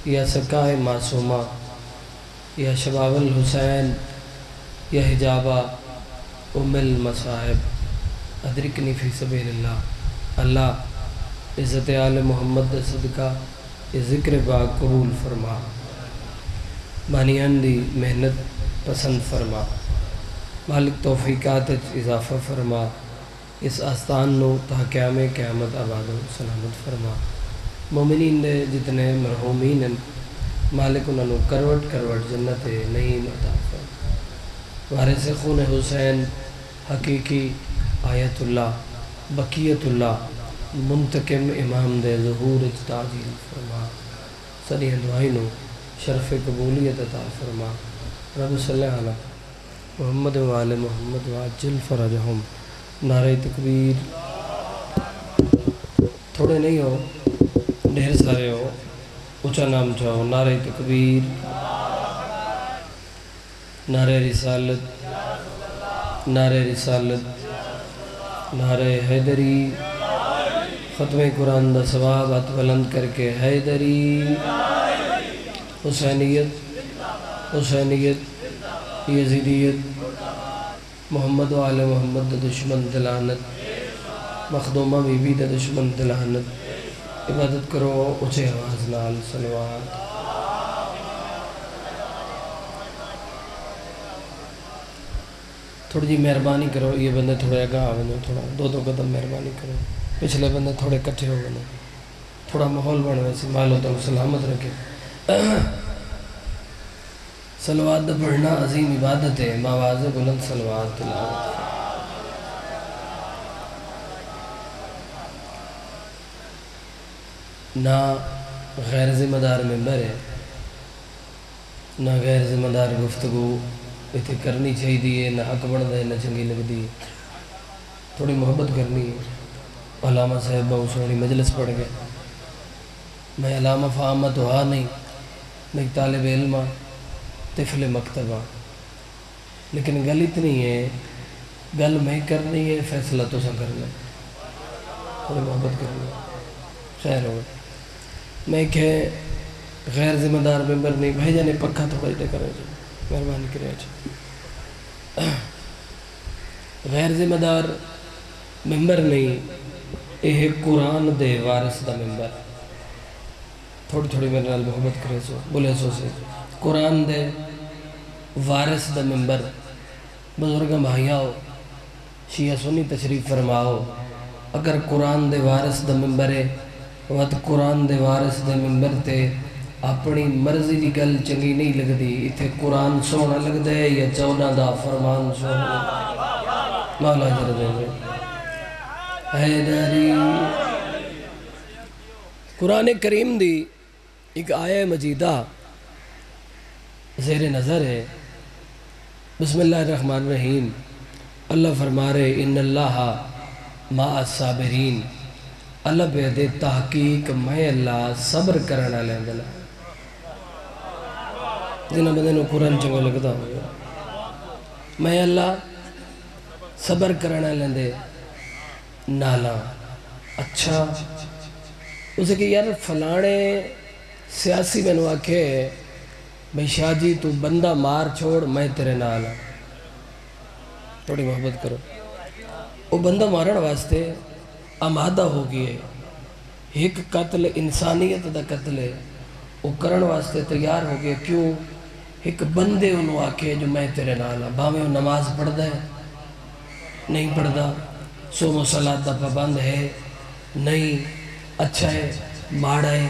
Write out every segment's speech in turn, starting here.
یا سکائے معصومہ یا شباب الحسین یا حجابہ ام المصائب ادرکنی فی سبیل اللہ۔ اللہ عزت آل محمد صدقہ یہ ذکر پاک قبول فرما، بانیان دی محنت پسند فرما، مالک توفیقات اضافہ فرما، اس آستان نو تا قیام قیامت آباد و سلامت فرما۔ مومنین دے جتنے مرحومین ہیں مالک انہوں نے کروٹ کروٹ جنت نعیم عطا فرما۔ وارث خون حسین حقیقی آیت اللہ بقیت اللہ منتقم امام دے ظہور تعجیل فرما، سنی دعائی نو شرف قبولیت عطا فرما۔ رب صلی اللہ علیہ محمد و آل محمد وعجل فرجہم۔ نعرہ تکبیر، تھوڑے نہیں ہو ڈھیر سارے ہو، اونچا نام چاہو۔ نعرہ تکبیر، نعرہ رسالت، نعرہ رسالت، نعرہ حیدری، ختم قرآن دا ثواب ہاتھ بلند کر کے حیدری، حسینیت، حسینیت، یزیدیت، محمد و آل محمد دا دشمن دلانت، مخدومہ بی بی دا دشمن دلانت۔ عبادت کرو اچھے آواز نال صلوات۔ تھوڑی جی مہربانی کرو، یہ بندے تھوڑے اگاں آویں، تھوڑا دو دو قدم مہربانی کرو، پچھلے بندے تھوڑے کٹھے ہو گئے، تھوڑا ماحول بن ویسی مالو تو سلامت رکھے۔ صلوات دا پڑھنا عظیم عبادت ہے، ماواز بلند صلوات تلاوت۔ نہ غیر ذمہ دار ممبر ہے، نہ غیر ذمہ دار گفتگو اتنے کرنی چاہیے، نہ حق بنتا ہے نہ چنگی لگتی ہے، تھوڑی محبت کرنی ہے۔ علامہ صاحب بہت سونی مجلس پڑھ گئے، میں علامہ فہامہ تو ہاں نہیں، میں ایک طالب علم ہاں، طفل مکتبہ، لیکن گل اتنی ہے، گل میں کرنی ہے، فیصلہ تو سا کرنا ہے، تھوڑی محبت کرنی ہے۔ خیر ہو میں کہ غیر ذمہ دار ممبر نہیں، بھائی جانے پکھا تھوڑا ہی کرے جی، مہربانی کرے جی۔ غیر ذمہ دار ممبر نہیں، یہ قرآن دے وارث دا ممبر۔ تھوڑی تھوڑی میرے نال محبت کرے سو، بولے سو سے قرآن دے وارث دا ممبر۔ بزرگاں بھائیاں ہو، شیعہ سنی تشریف فرماؤ، اگر قرآن دے وارث دا ممبر ہے وقت قرآن دے وارث دے ممبر تے اپنی مرضی دی گل چنگی نہیں لگدی، اتھے قرآن سونا لگتا ہے یا 14 دا فرمان سونا لگتا ہے؟ مولا جر دے دے حیدری۔ قرآن کریم دی ایک آیہ مجیدہ زیر نظر ہے، بسم اللہ الرحمن الرحیم۔ اللہ فرما رہے ان اللہ مع الصابرین، اللہ پہ دے تحقیق میں اللہ صبر کرنا لیندے نا۔ جنہ بندے نو قرآن چنگا لگتا ہو، میں اللہ صبر کرنا لیندے نالا۔ اچھا اسے کہ یار فلانے سیاسی میں نو آکھے بھئی شاہ جی تو بندہ مار چھوڑ میں تیرے نالا، تھوڑی محبت کرو۔ وہ بندہ مارن واسطے آمادہ ہو گئے، ایک قتل انسانیت دا قتل ہے، وہ کرن واسطے تیار ہو گئے۔ کیوں؟ ایک بندے انہوں آکے جو میں تیرے نالا، باویں نماز پڑھدا ہے نہیں پڑھدا، صوم و صلاۃ دا پابند ہے نہیں، اچھا ہے ماڑا ہے،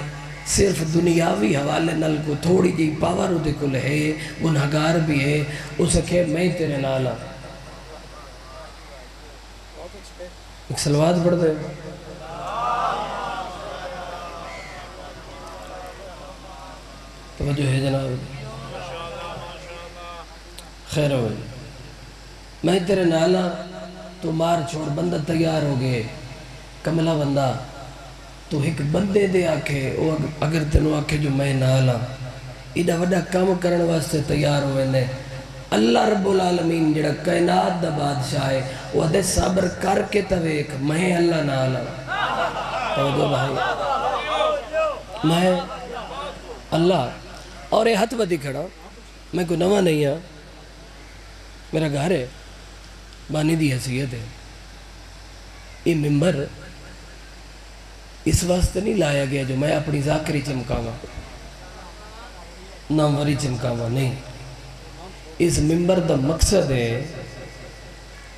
صرف دنیاوی حوالے نال کو تھوڑی جی پاور دے کل ہے، گناہگار بھی ہے، اسے کہ میں تیرے نالا۔ ایک صلوات پڑھ دے، توجہ ہے جناب، خیر ہوئے۔ میں تیرے نالا تو مار چھوڑ، بندہ تیار ہو گئے، کملہ بندہ تو ایک بندے دے آکھے، اگر تینوں آکھے جو میں نالا، ایڈا وڈا کام کرن واسطے تیار ہوئے نے۔ اللہ رب العالمین جڑا کائنات دا بادشاہ ہے، وہ دے صبر کر کے تویک میں اللہ نالا۔ توجہ بھائی، میں اللہ اور یہ ہاتھ بدی کھڑا میں کوئی نواں نہیں ہاں میرا گھر ہے بانی دی حیثیت ہے یہ ممبر اس واسطے نہیں لایا گیا جو میں اپنی ذاکری چمکاواں ناموری چمکاواں نہیں اس ممبر دا مقصد ہے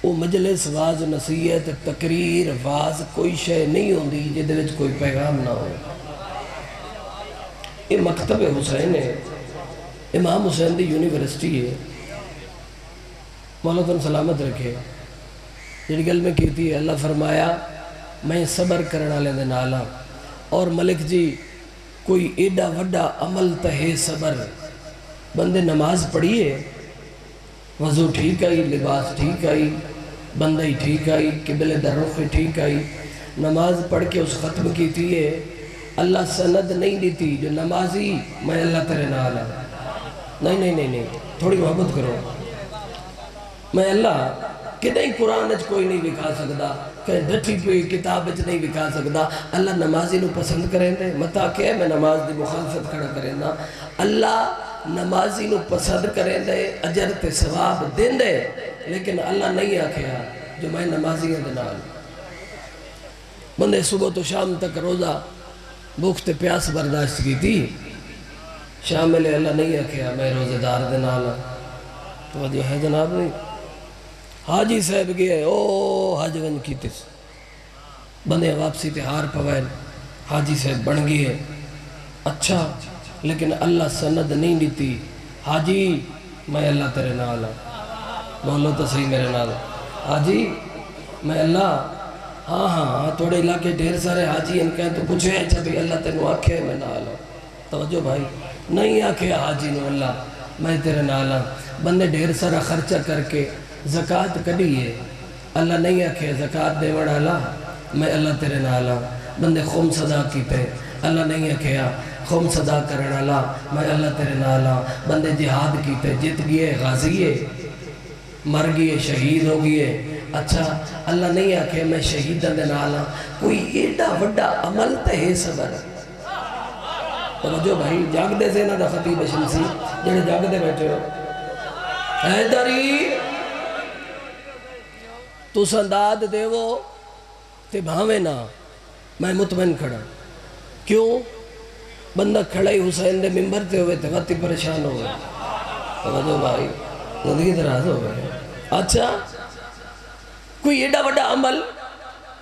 وہ مجلس واز نصیحت تقریر واز کوئی شے نہیں ہوندی جدے وچ کوئی پیغام نہ ہو یہ مکتب حسین ہے امام حسین دی یونیورسٹی ہے مولا تن سلامت رکھے جڑی گل میں کیتی ہے اللہ فرمایا میں صبر کرنا لے دے نالا اور ملک جی کوئی ایڈا وڈا عمل تہے صبر بندے نماز پڑھیے وضو ٹھیک آئی لباس ٹھیک آئی بندہ ہی ٹھیک آئی قبلے در رخ ٹھیک آئی نماز پڑھ کے اس ختم کی تھی اللہ سند نہیں دیتی جو نمازی میں اللہ تیرے نال نہیں تھوڑی محبت کرو میں اللہ کدیں قرآن اچ کوئی نہیں بکھا سکتا کہ ڈٹھی پوئی کتاب اچ نہیں بکھا سکتا اللہ نمازی نو پسند کریں دے متا کہ میں نماز دی مخالفت کھڑا کریں دا اللہ نمازی نو پسند کریں دے اجر تے ثواب دیں دے لیکن اللہ نہیں آکھیا جو میں نمازی ہیں دنال بندے صبح تو شام تک روزہ بھوک تے پیاس برداشت کی تھی شام لے اللہ نہیں آکھیا میں روزہ دار دنال تو جو ہے جناب نہیں حاجی صاحب گئے او حاج ون کی تس بندے واپسی تے ہار پوائن حاجی صاحب بن گئے اچھا لیکن اللہ سند نہیں دیتی حاجی میں اللہ تیرے نال بولو تو صحیح میرے نال حاجی میں اللہ ہاں توڑے علاقے ڈھیر سارے حاجی ان کہیں تو پوچھے اچھا بھی اللہ تینو آکھے میں نال توجہ بھائی نہیں آکھے حاجی نو اللہ میں تیرے نال بندے ڈھیر سارا خرچہ کر کے زکاة کڑی ہے اللہ نہیں آکھے زکاة دے وڑا اللہ میں اللہ تیرے نال بندے خوم صدا کیتے اللہ نہیں آکھے خوم صدا کرنا اللہ میں اللہ تیرے نال بندے جہاد کیتے جت گئے غازی ہے مر گئے شہید ہو گئے اچھا اللہ نہیں آکھے میں شہیدان دے نال کوئی ایڈا وڈا عمل تے ہے صبر توجہ بھائی جاگ دے سے نہ دا خطیب شمسی جنہیں جاگ دے بیٹھے ہو حیدری تو سنداد دے وہ تے بھاوے نہ میں مطمئن کھڑا کیوں بندہ کھڑا ہی حسین دے ممبر تے ہوئے تے غتی پریشان ہو گئے توجہ بھائی زندگی دراز ہو گئے اچھا کوئی ایڈا وڈا عمل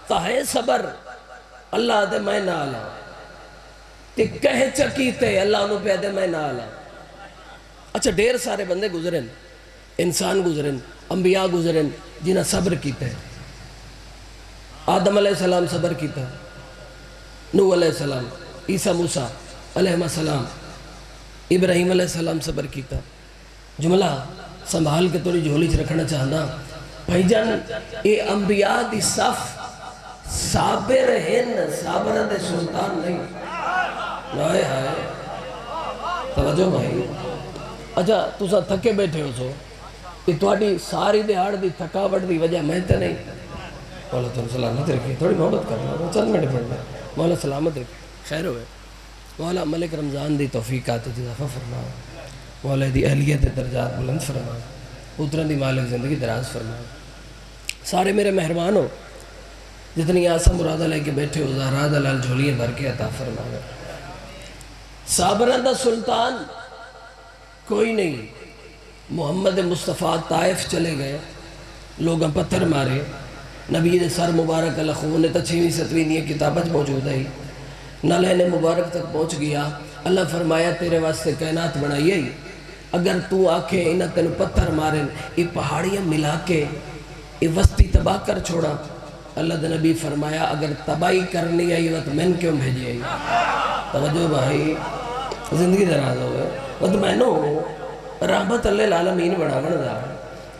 تا ہے صبر اللہ دے میں نالا تے کہہ چکی تے اللہ انہوں پہ دے میں نالا اچھا ڈھیر سارے بندے گزرن انسان گزرن انبیاء گزرن جنہاں صبر کیتے ہیں آدم علیہ السلام صبر کیتا نوح علیہ السلام عیسیٰ موسیٰ علیہ السلام ابراہیم علیہ السلام صبر کیتا جملہ سنبھال کے توڑی جھولی چھ رکھنا چاہنا بھائی جان اے انبیاء دی صف صابر ہیں صابر دے سلطان نہیں نائے ہائے توجہ بھائی اچھا تُسا تھکے بیٹھے ہو سو کہ تواڈی ساری دیہاڑ دی تھکاوٹ دی وجہ میں تے نہیں مولا تم سلامت رکھے تھوڑی محبت کرنا چند منٹ پڑھنا مولا سلامت رکھے خیر ہوئے مولا ملک رمضان دی توفیقات اضافہ فرما مولا دی اہلیت درجات بلند فرما پتران دی مالک زندگی دراز فرما سارے میرے مہربان ہو جتنی آسا مرادہ لے کے بیٹھے ہو زہراد علال جھولیے بھر کے عطا فرما صابران دا سلطان کوئی نہیں محمد مصطفیٰ طائف چلے گئے لوگاں پتھر مارے نبی دے سر مبارک اللہ خون نے تا 6ویں 7ویں نیے کتابت موجود ہے نالین مبارک تک پہنچ گیا اللہ فرمایا تیرے واسطے کائنات بنائی ہے اگر تو آکھے انہاں تینو پتھر مارن یہ پہاڑیاں ملا کے یہ وسطی تباہ کر چھوڑا اللہ دے نبی فرمایا اگر تباہی کرنی آئی وقت من کیوں بھیجی آئی توجہ بھائی زندگی دراز ہو گئے وقت میں نو رحمت اللہ العالمین بڑا دا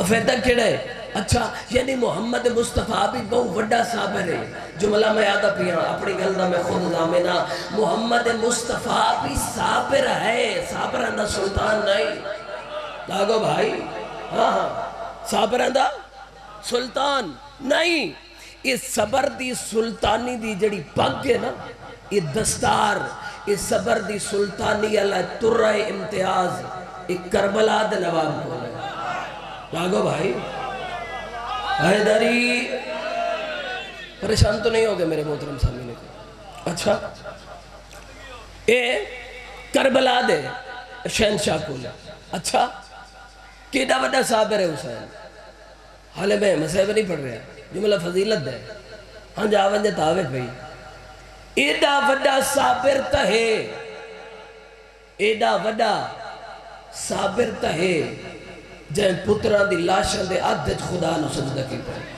افیدہ کیڑا ہے اچھا یعنی محمد مصطفیٰ بھی بہت وڈا صابر ہے جملہ میں یادہ پیا اپنی گلدہ میں خود دامنا محمد مصطفیٰ بھی صابر ہے صابران دا سلطان نہیں لاغو بھائی ہاں صابران دا سلطان نہیں یہ صبر دی سلطانی دی جڑی پگ ہے نا یہ دستار اس صبر دی سلطانی اللہ ترہ امتیاز ایک کربلا دے نواب کو لے لاغو بھائی حیدری پریشان تو نہیں ہوگے میرے محترم سامنے کو اچھا اے کربلا دے شہنشاہ کو لے اچھا کیڑا وڈا صابر ہے حسین حالے میں مسئلہ نہیں پڑھ رہا جملہ فضیلت دے ہاں جاون جے تاوے بھئی ایڈا وڈا صابر تہے ایڈا وڈا صابر تہے جائیں پتران دی لاشن دے عدد خدا نو سجدہ کی پہنے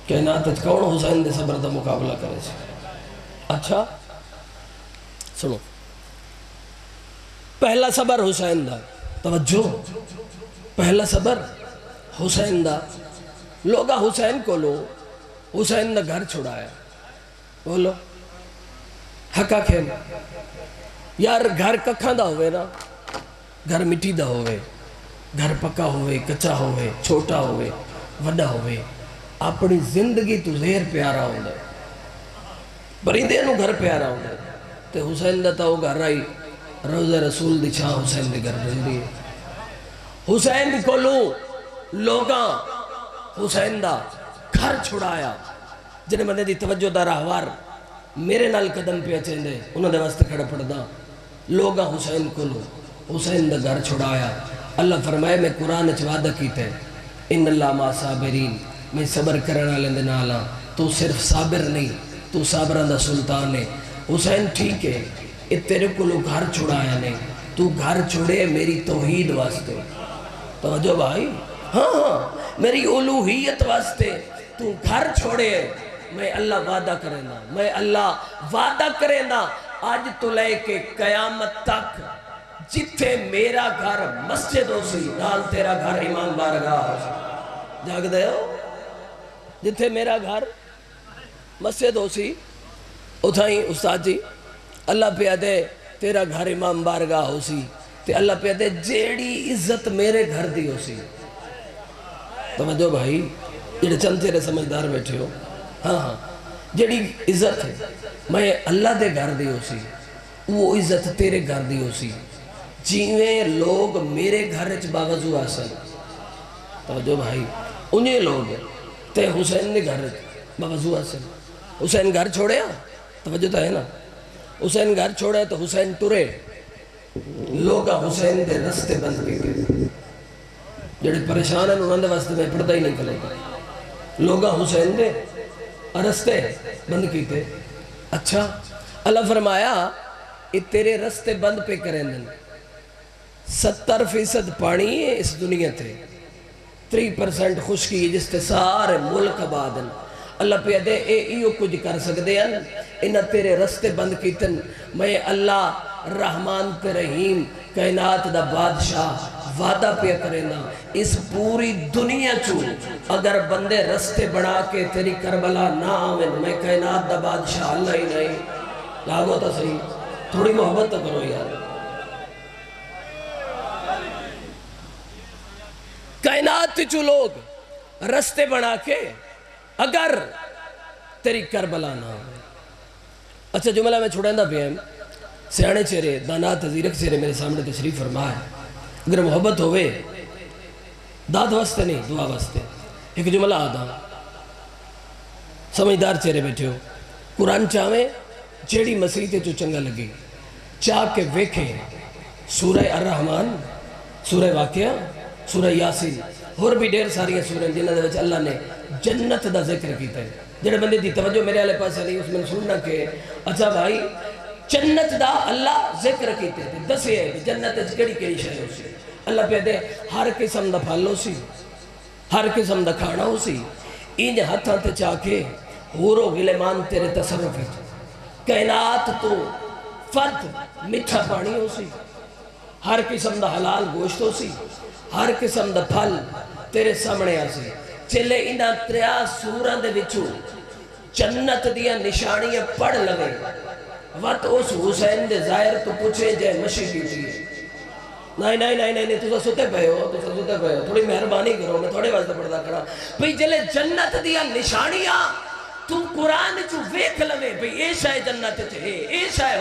کہنات اچھ کون حسین دے صبر دا مقابلہ کرے سے اچھا سنو پہلا صبر حسین دا توجہ پہلا صبر حسین دا لوگا حسین کو لو حسین دا گھر چھڑایا بولو حقا کھیم یار گھر ککھاں دا ہوئے نا گھر مٹی دا ہوئے گھر پکا ہوئے کچا ہوئے چھوٹا ہوئے وڈا ہوئے اپنی زندگی تو زہر پیارا ہوندہ برندے نو گھر پیارا ہوندہ تے حسین دا تا وہ گھر آئی روزہ رسول دی چھاں حسین دی گھر رہی حسین دی کو لو لوگاں حسین دا گھر چھڑایا جنہیں مندے دی توجہ دا راہوار میرے نال قدم پہ اچھیں دے انہوں دے واسطے کھڑا پڑ دا لوگاں حسین کو لو حسین دا گھر چھڑایا اللہ فرمائے میں قرآن وعدہ کیتے ان اللہ ما صابرین میں صبر کرنا لیندے نالا تو صرف صابر نہیں تو صابران دا سلطان ہے حسین ٹھیک ہے یہ تیرے کو لو گھر چھڑایا نہیں تو گھر چھڑے میری توحید واسطے توجہ بھائی ہاں میری الوہیت واسطے تو گھر چھوڑے میں اللہ وعدہ کریں نا میں اللہ وعدہ کریں نا آج تو لے کے قیامت تک جتھے میرا گھر مسجد ہو سی نال تیرا گھر امام بارگاہ ہو سی جاگ دے ہو جتھے میرا گھر مسجد ہو سی اتھائیں استاد جی اللہ پہ دے تیرا گھر امام بارگاہ ہو سی تے اللہ پہ دے جیڑی عزت میرے گھر دی ہو سی توجہ بھائی جیڑے چند تیرے سمجھدار بیٹھے ہو ہاں جیڑی عزت ہے میں اللہ دے گھر دی ہو سی وہ عزت تیرے گھر دی ہو سی جیویں لوگ میرے گھر چ باوضو آسن توجہ بھائی انہیں لوگ تے حسین نے گھر باوضو آسن حسین گھر چھوڑیا توجہ تو ہے نا حسین گھر چھوڑے تو حسین ٹرے لوگا حسین دے رستے بند کی گئے جڑے پریشان ہیں انہوں نے واسطے میں پڑھتا ہی نہیں کلے لوگا حسین دے رستے بند کی تھے اچھا اللہ فرمایا یہ تیرے رستے بند پہ کریں دن 70% پانی ہے اس دنیا تے 3% خشکی جس تے سارے ملک آبادن اللہ پہ دے ایو کچھ کر سکتے ہیں انہاں تیرے رستے بند کیتن میں اللہ رحمان تے رحیم کائنات دا بادشاہ وعدہ پہ کرنا اس پوری دنیا چو اگر بندے رستے بنا کے تیری کربلا نہ آویں میں کائنات دا بادشاہ اللہ ہی نہیں لاغو تا صحیح تھوڑی محبت تو کرو یار کائنات چو لوگ رستے بنا کے اگر تیری کربلا نہ آویں اچھا جملہ میں چھوڑندہ پہ ہیں سیانے چہرے دانات تذیرک چہرے میرے سامنے تشریف فرما ہے اگر محبت ہوئے داد واسطے نہیں دعا واسطے ایک جملہ آدھا سمجھدار چہرے بیٹھے ہو قرآن چاہویں جیڑی مسیح تے جو چنگا لگی چاہ کے ویکھیں سورہ الرحمن سورہ واقعہ سورہ یاسین اور بھی ڈیر ساری سورہ جنہ دے وچ اللہ نے جنت دا ذکر کیتا ہے جڑے بندے دی توجہ میرے والے پاس نہیں اس میں سننا کہ اچھا بھائی جنت دا اللہ ذکر کیتے تھے دسے ہے کہ جنت کیڑی کیڑی شے ہو سی اللہ پہ دے ہر قسم دا پھل ہو سی ہر قسم دا کھانا ہو سی انج ہتھاں تے چا کے حورو غلمان تیرے تصرف ہے کائنات تو فرد میٹھا پانی ہو سی ہر قسم دا حلال گوشت ہو سی ہر قسم دا پھل تیرے سامنے آ سی چلے انہاں 3 سوراں دے وچوں جنت دیا نشانیاں پڑھ لگے وقت اس حسین دے ظاہر تو پوچھے جائے مشی کی تھی نہیں تو ستے پہ ہو تھوڑی مہربانی کرو میں تھوڑے واسطے پڑھتا کرا بھئی جلے جنت دیا نشانیاں تو قرآن چو ویکھ لوے بھئی اے شاہ جنت چھے اے شاہ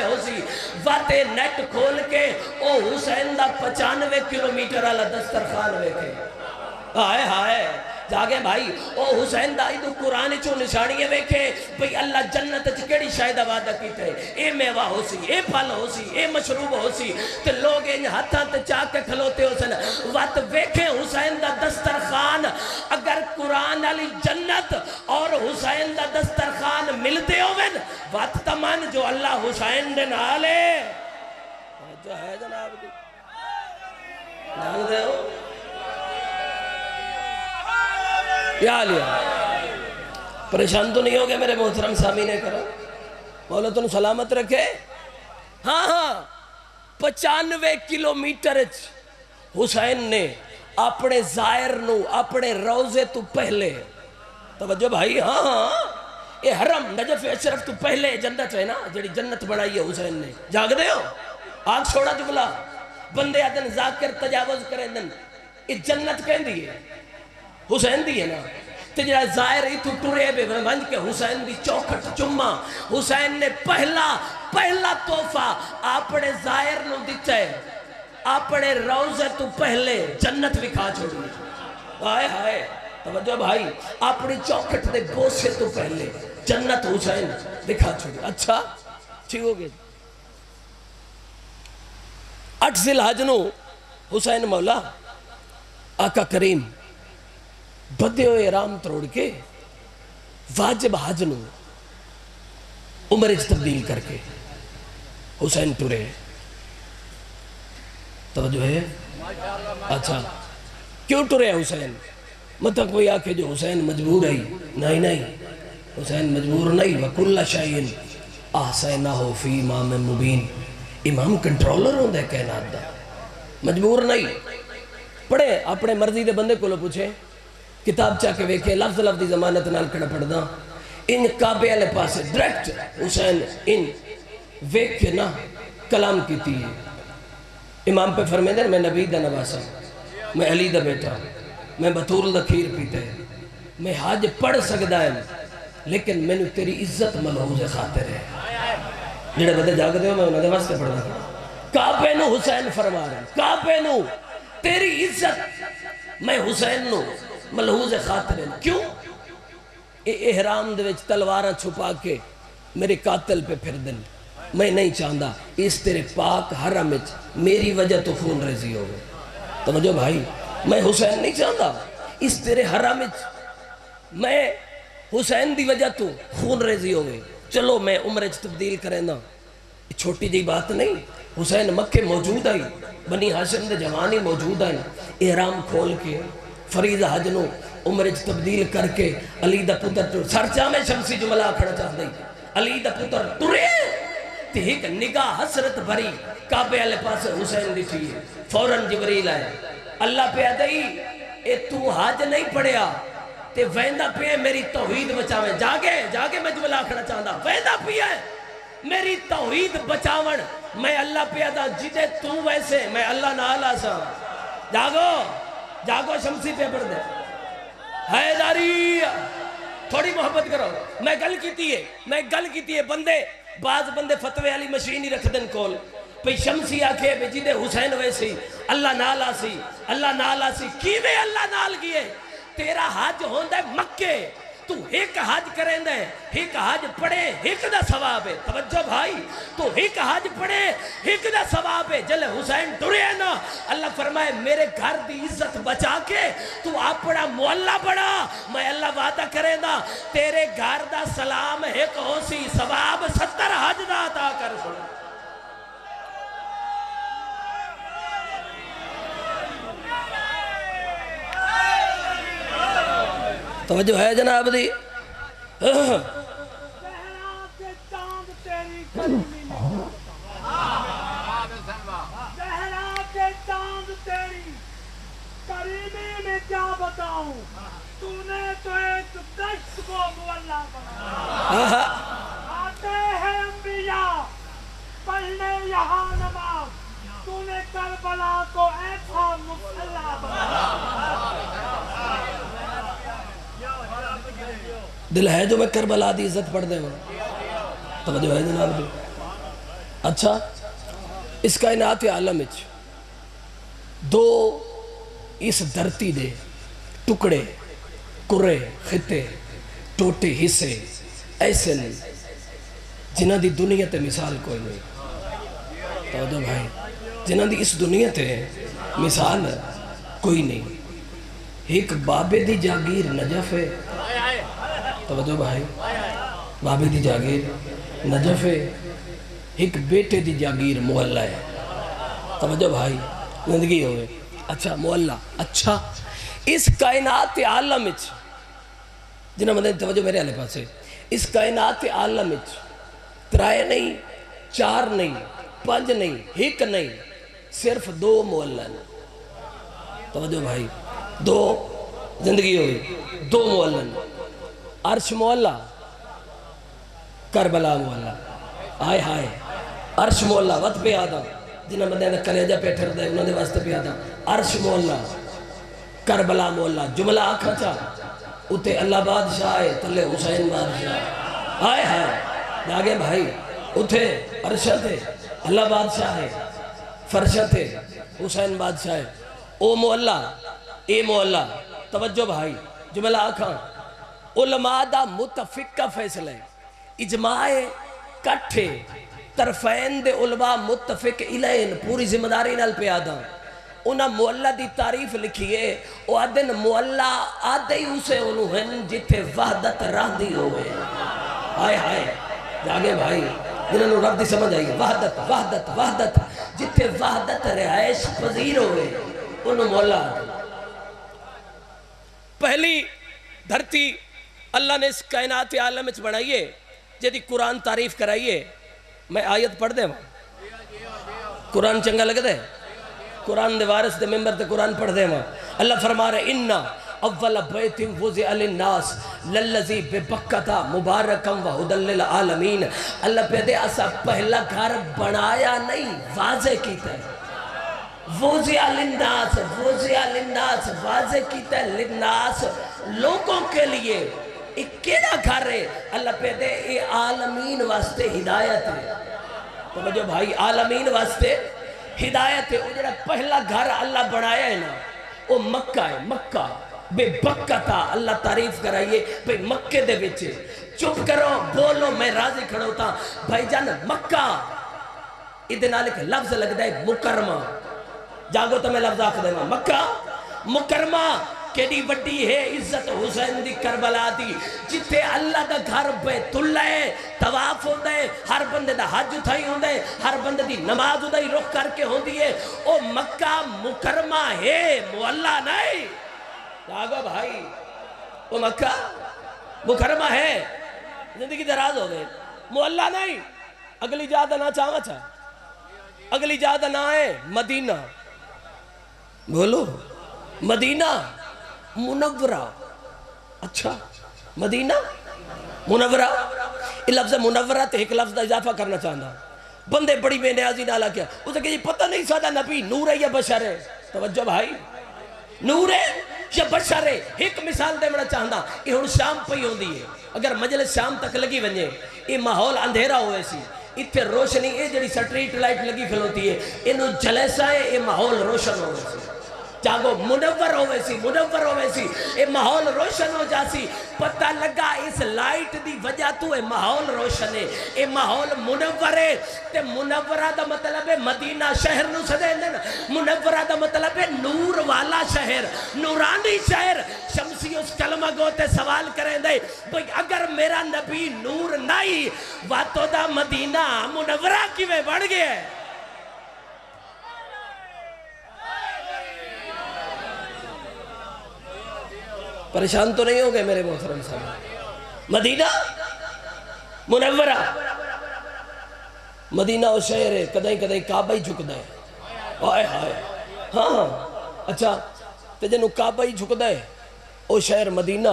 ہو سی واتے نیٹ کھول کے او حسین دا 95 کلومیٹر والا دسترخوان ویکھے ہائے ہائے جاگے بھائی او حسین دا ایدو قرآن چو نشانیے ویکھے بھئی اللہ جنت چکڑی شاید وعدہ کیتے اے میوہ ہو سی اے پھل ہو سی اے مشروب ہو سی تو لوگ ان ہتھاں تے چاک کے کھلوتے ہو سن وقت ویکھے حسین دا دسترخوان اگر قرآن علی جنت اور حسین دا دسترخوان ملتے ہوئن وقت تمان جو اللہ حسین دے نالے جو ہے جناب دی نال دے ہو یا لیا پریشان تو نہیں ہوگے میرے محترم سامعین کرام مولا تنو سلامت رکھے ہاں 95 کلومیٹر حسین نے اپنے زائر نو اپنے روزے تو پہلے توجہ بھائی ہاں اے حرم نجف اشرف تو پہلے جنت ہے نا جڑی جنت بڑھائی ہے حسین نے جاگ دے ہو آنکھ چھوڑا جبلا بندے آدن ذاکر تجاوز کریں دن یہ جنت کہیں دیئے حسین دی ہے نا تو جڑا ظاہر ہی تو ٹرے بے بنج کے حسین دی چوکھٹ چمہ حسین نے پہلا تحفہ اپنے ظاہر نو دیتا ہے اپنے روزے تو پہلے جنت بھی کھا چھوڑی آئے ہائے توجہ بھائی اپنی چوکھٹ دے بوسے تو پہلے جنت حسین دکھا چھوڑی اچھا ٹھیک ہو گئے 8 ذی الحج نو حسین مولا آقا کریم بدے ہوئے احرام تروڑ کے واجب حج نو عمرے تبدیل کر کے حسین ٹرے توجہ ہے اچھا کیوں ٹرے حسین مطلب کوئی آکے جو حسین مجبور ہے نہیں حسین مجبور نہیں وَكُلَّ شَيْءٍ أَحْصَيْنَاهُ فِي إِمَامٍ مُبِينٍ امام کنٹرولر ہوں دے کائنات دا مجبور نہیں پڑھے اپنے مرضی دے بندے کو لو پوچھے کتاب چاہ کے ویکھے لفظ دی زمانت نال کھڑا پڑھ دا ان کعبے علیہ پاسے ڈریکٹ حسین ان ویکھے نا کلام کیتی ہے امام پہ فرمائے دیں میں نبی دا نواسا میں علی دا بیٹا میں بطول دا کھیر پیتے میں حج پڑھ سکدا ہے لیکن میں نے تیری عزت ملحوظ خاطر ہے جڑے بدے جاگ دے ہو میں انہوں نے واسطے پڑھ دا کعبے نو حسین فرما رہا کعبے نو تیری عزت میں حسین نو ملحوظ خاطر ہے کیوں احرام دے وچ تلوارہ چھپا کے میرے قاتل پہ پھر دن میں نہیں چاہتا اس تیرے پاک حرم وچ میری وجہ تو خون ریزی ہو گئے توجہ بھائی میں حسین نہیں چاہتا اس تیرے حرم وچ میں حسین دی وجہ تو خون ریزی ہو گئے چلو میں عمرے تبدیل کریں نا چھوٹی جی بات نہیں حسین مکہ موجود آئی بنی ہاشم دے جوانی موجود آئی احرام کھول کے فریضہ حج نو عمرے تبدیل کر کے علی دا پتر سرچا میں شمسی جملہ کھڑا چاہ دی علی دا پتر ٹرے تے ایک نگاہ حسرت بھری کعبے والے پاس حسین دی تھی فوراً جبریل آئے اللہ پہ آدائی اے تو حج نہیں پڑھیا تے ویندہ پہ میری توحید بچاویں جاگے میں جملہ کھڑا چاہتا ویندہ پہ ہے میری توحید بچاون میں اللہ پہ آدھا جدے تو ویسے میں اللہ نالا سا جاگو شمسی پہ پڑھ دے حیداری تھوڑی محبت کرو میں گل کیتی ہے بعض بندے فتوے علی مشین ہی رکھ دن کول پہ شمسی آکھے بے جدے حسین ویسی اللہ نالا سی کیوے اللہ نال گئے تیرا حج ہوندہ ہے مکے تو ایک حج کریں دے ایک حج پڑھے ایک دا ثواب ہے توجہ بھائی تو ایک حج پڑھے ایک دا ثواب ہے جلے حسین ٹرے نا اللہ فرمائے میرے گھر دی عزت بچا کے تو اپنا مولا بڑھا میں اللہ وعدہ کریں دا تیرے گھر دا سلام ایک ہو سی ثواب 70 حج دا عطا کر سنا توجہ ہے جناب دی قریبی میں کیا بتاؤں تو نے تو ایک دشت کو مولا بنا آتے ہیں انبیاء پڑھنے یہاں نماز تو نے کربلا کو ایسا مسلح بنا دل ہے جو میں کربلا دی عزت پڑھ دے ہوں. توجہ ہے جناب جی. اچھا اس کائنات عالم وچ دو اس دھرتی دے ٹکڑے کرے خطے ٹوٹے حصے ایسے نہیں جنہ دی دنیا تے مثال کوئی نہیں. توجہ بھائی, جنہ دی اس دنیا تے مثال کوئی نہیں. ایک بابے دی جاگیر نجف ہے. توجہ بھائی, بابے دی جاگیر نجف ہے. ایک بیٹے دی جاگیر محلہ ہے. توجہ بھائی, زندگی ہوئے. اچھا محلہ. اچھا اس کائنات عالم وچ جنہاں مدد توجہ میرے والے پاسے, اس کائنات عالم وچ ترائے نہیں, چار نہیں, پانچ نہیں, ایک نہیں, صرف دو محلہ. توجہ بھائی, دو زندگی ہوئی, دو محلہ. عرش محلہ, کربلا محلہ. آئے ہائے عرش محلہ وقت پہ آدم جنہاں بندے نے کلیجہ پہ ٹھر دے انہوں نے واسطے پہ آدم. عرش محلہ, کربلا محلہ. جملہ آکھا چاہ اتے اللہ بادشاہ ہے, تلے حسین بادشاہ. آئے ہائے جاگے بھائی, اتے عرشت ہے, اللہ بادشاہ ہے, فرشت ہے, حسین بادشاہ ہے. او محلہ, اے محلہ. توجہ بھائی, جملہ آکھا علماء دا متفق کا فیصلہ ہے. اجماع کٹھے طرفین دے علماء متفق الین پوری ذمہ داری نال پہ آدھا. انہاں محلہ دی تعریف لکھیے, او آدھن محلہ آدھے ہی اسے انہوں ہیں جتے وحدت راہ دی ہوئے. آئے ہائے جاگے بھائی, جنہوں نے رب دی سمجھ آئی. وحدت وحدت وحدت جتے وحدت رہائش پذیر ہوئے انہوں محلہ آدھے. پہلی دھرتی اللہ نے اس کائنات عالم وچ بنائیے جدی قرآن تعریف کرائیے. میں آیت پڑھ دے وہاں, قرآن چنگا لگ دے, قرآن دے وارث دے ممبر تے قرآن پڑھ دے وہاں. اللہ فرما رہے اِنَّا اول بیت وضع للناس للذی ببکتا مبارکم وہدل للعالمین. اللہ پہ دے اسا پہلا گھر بنایا نہیں, واضح کیتا ہے. وضع للناس, وضع للناس واضح کیتا ہے. للناس لوگوں کے لیے. ایک کیڑا گھر ہے اللہ پہ دے اے عالمین واسطے ہدایت ہے. توجہ بھائی, عالمین واسطے ہدایت ہے. وہ جڑا پہلا گھر اللہ بنایا ہے نا وہ مکہ ہے. مکہ بے بکتا اللہ تعریف کرائیے بھئی مکہ دے بچے. چپ کرو بولو میں راضی کھڑو تا بھائی جان. مکہ ادھے ایک لفظ لگ دے مکرمہ. جاگو تو میں لفظ آکھ دے مکہ مکرمہ. کیڑی وڈی ہے عزت حسین دی کربلا دی, جتے اللہ دا گھر بیت اللہ ہے, طواف ہوتا ہے, ہر بندے دا حج اتھائی ہوتا ہے, ہر بندے دی نماز اتھائی رخ کر کے ہوتی ہے. او مکہ مکرمہ ہے, محلہ نہیں. جاگو بھائی, او مکہ مکرمہ ہے. زندگی دراز ہو گئے, محلہ نہیں. اگلی جادہ نہ چاہاں چاہ, اگلی جادہ نہ ہے مدینہ. بولو مدینہ منورہ. اچھا مدینہ منورہ. یہ لفظ منورہ تے ایک لفظ دا اضافہ کرنا چاہنا. بندے بڑی بے نیازی نالا کیا اسے کہ یہ پتہ نہیں سادہ نبی نور ہے یا بشر ہے. توجہ بھائی, نور ہے یا بشر ہے. ایک مثال دے منا چاہنا. یہ ہن شام پئی ہوندی ہے, اگر مجلس شام تک لگی ونجے یہ ماحول اندھیرا ہوئے سی, اتھے روشنی یہ جڑی سٹریٹ لائٹ لگی کھلوتی ہے انہوں جلیسا ہے, یہ ماحول روشن ہوئے سی. جاگو منور ہوئے سی, منور ہوئے سی, اے ماحول روشن ہو جاسی. پتہ لگا اس لائٹ دی وجہ تو اے ماحول روشن ہے, اے ماحول منور ہے. تے منورہ دا مطلب ہے مدینہ شہر نو سدے لیں. منورہ دا مطلب ہے نور والا شہر, نورانی شہر. شمسی اس کلمہ گوتے سوال کریں دے بھئی اگر میرا نبی نور نہیں واتو دا مدینہ منورہ کی میں بڑھ گئے. پریشان تو نہیں ہو گئے میرے محترم صاحب. مدینہ منورہ, مدینہ وہ شہر ہے کدائی کدائی کعبہ ہی جھکدا ہے. آئے ہائے ہاں. اچھا تے جنہوں کعبہ ہی جھکدا ہے وہ شہر مدینہ.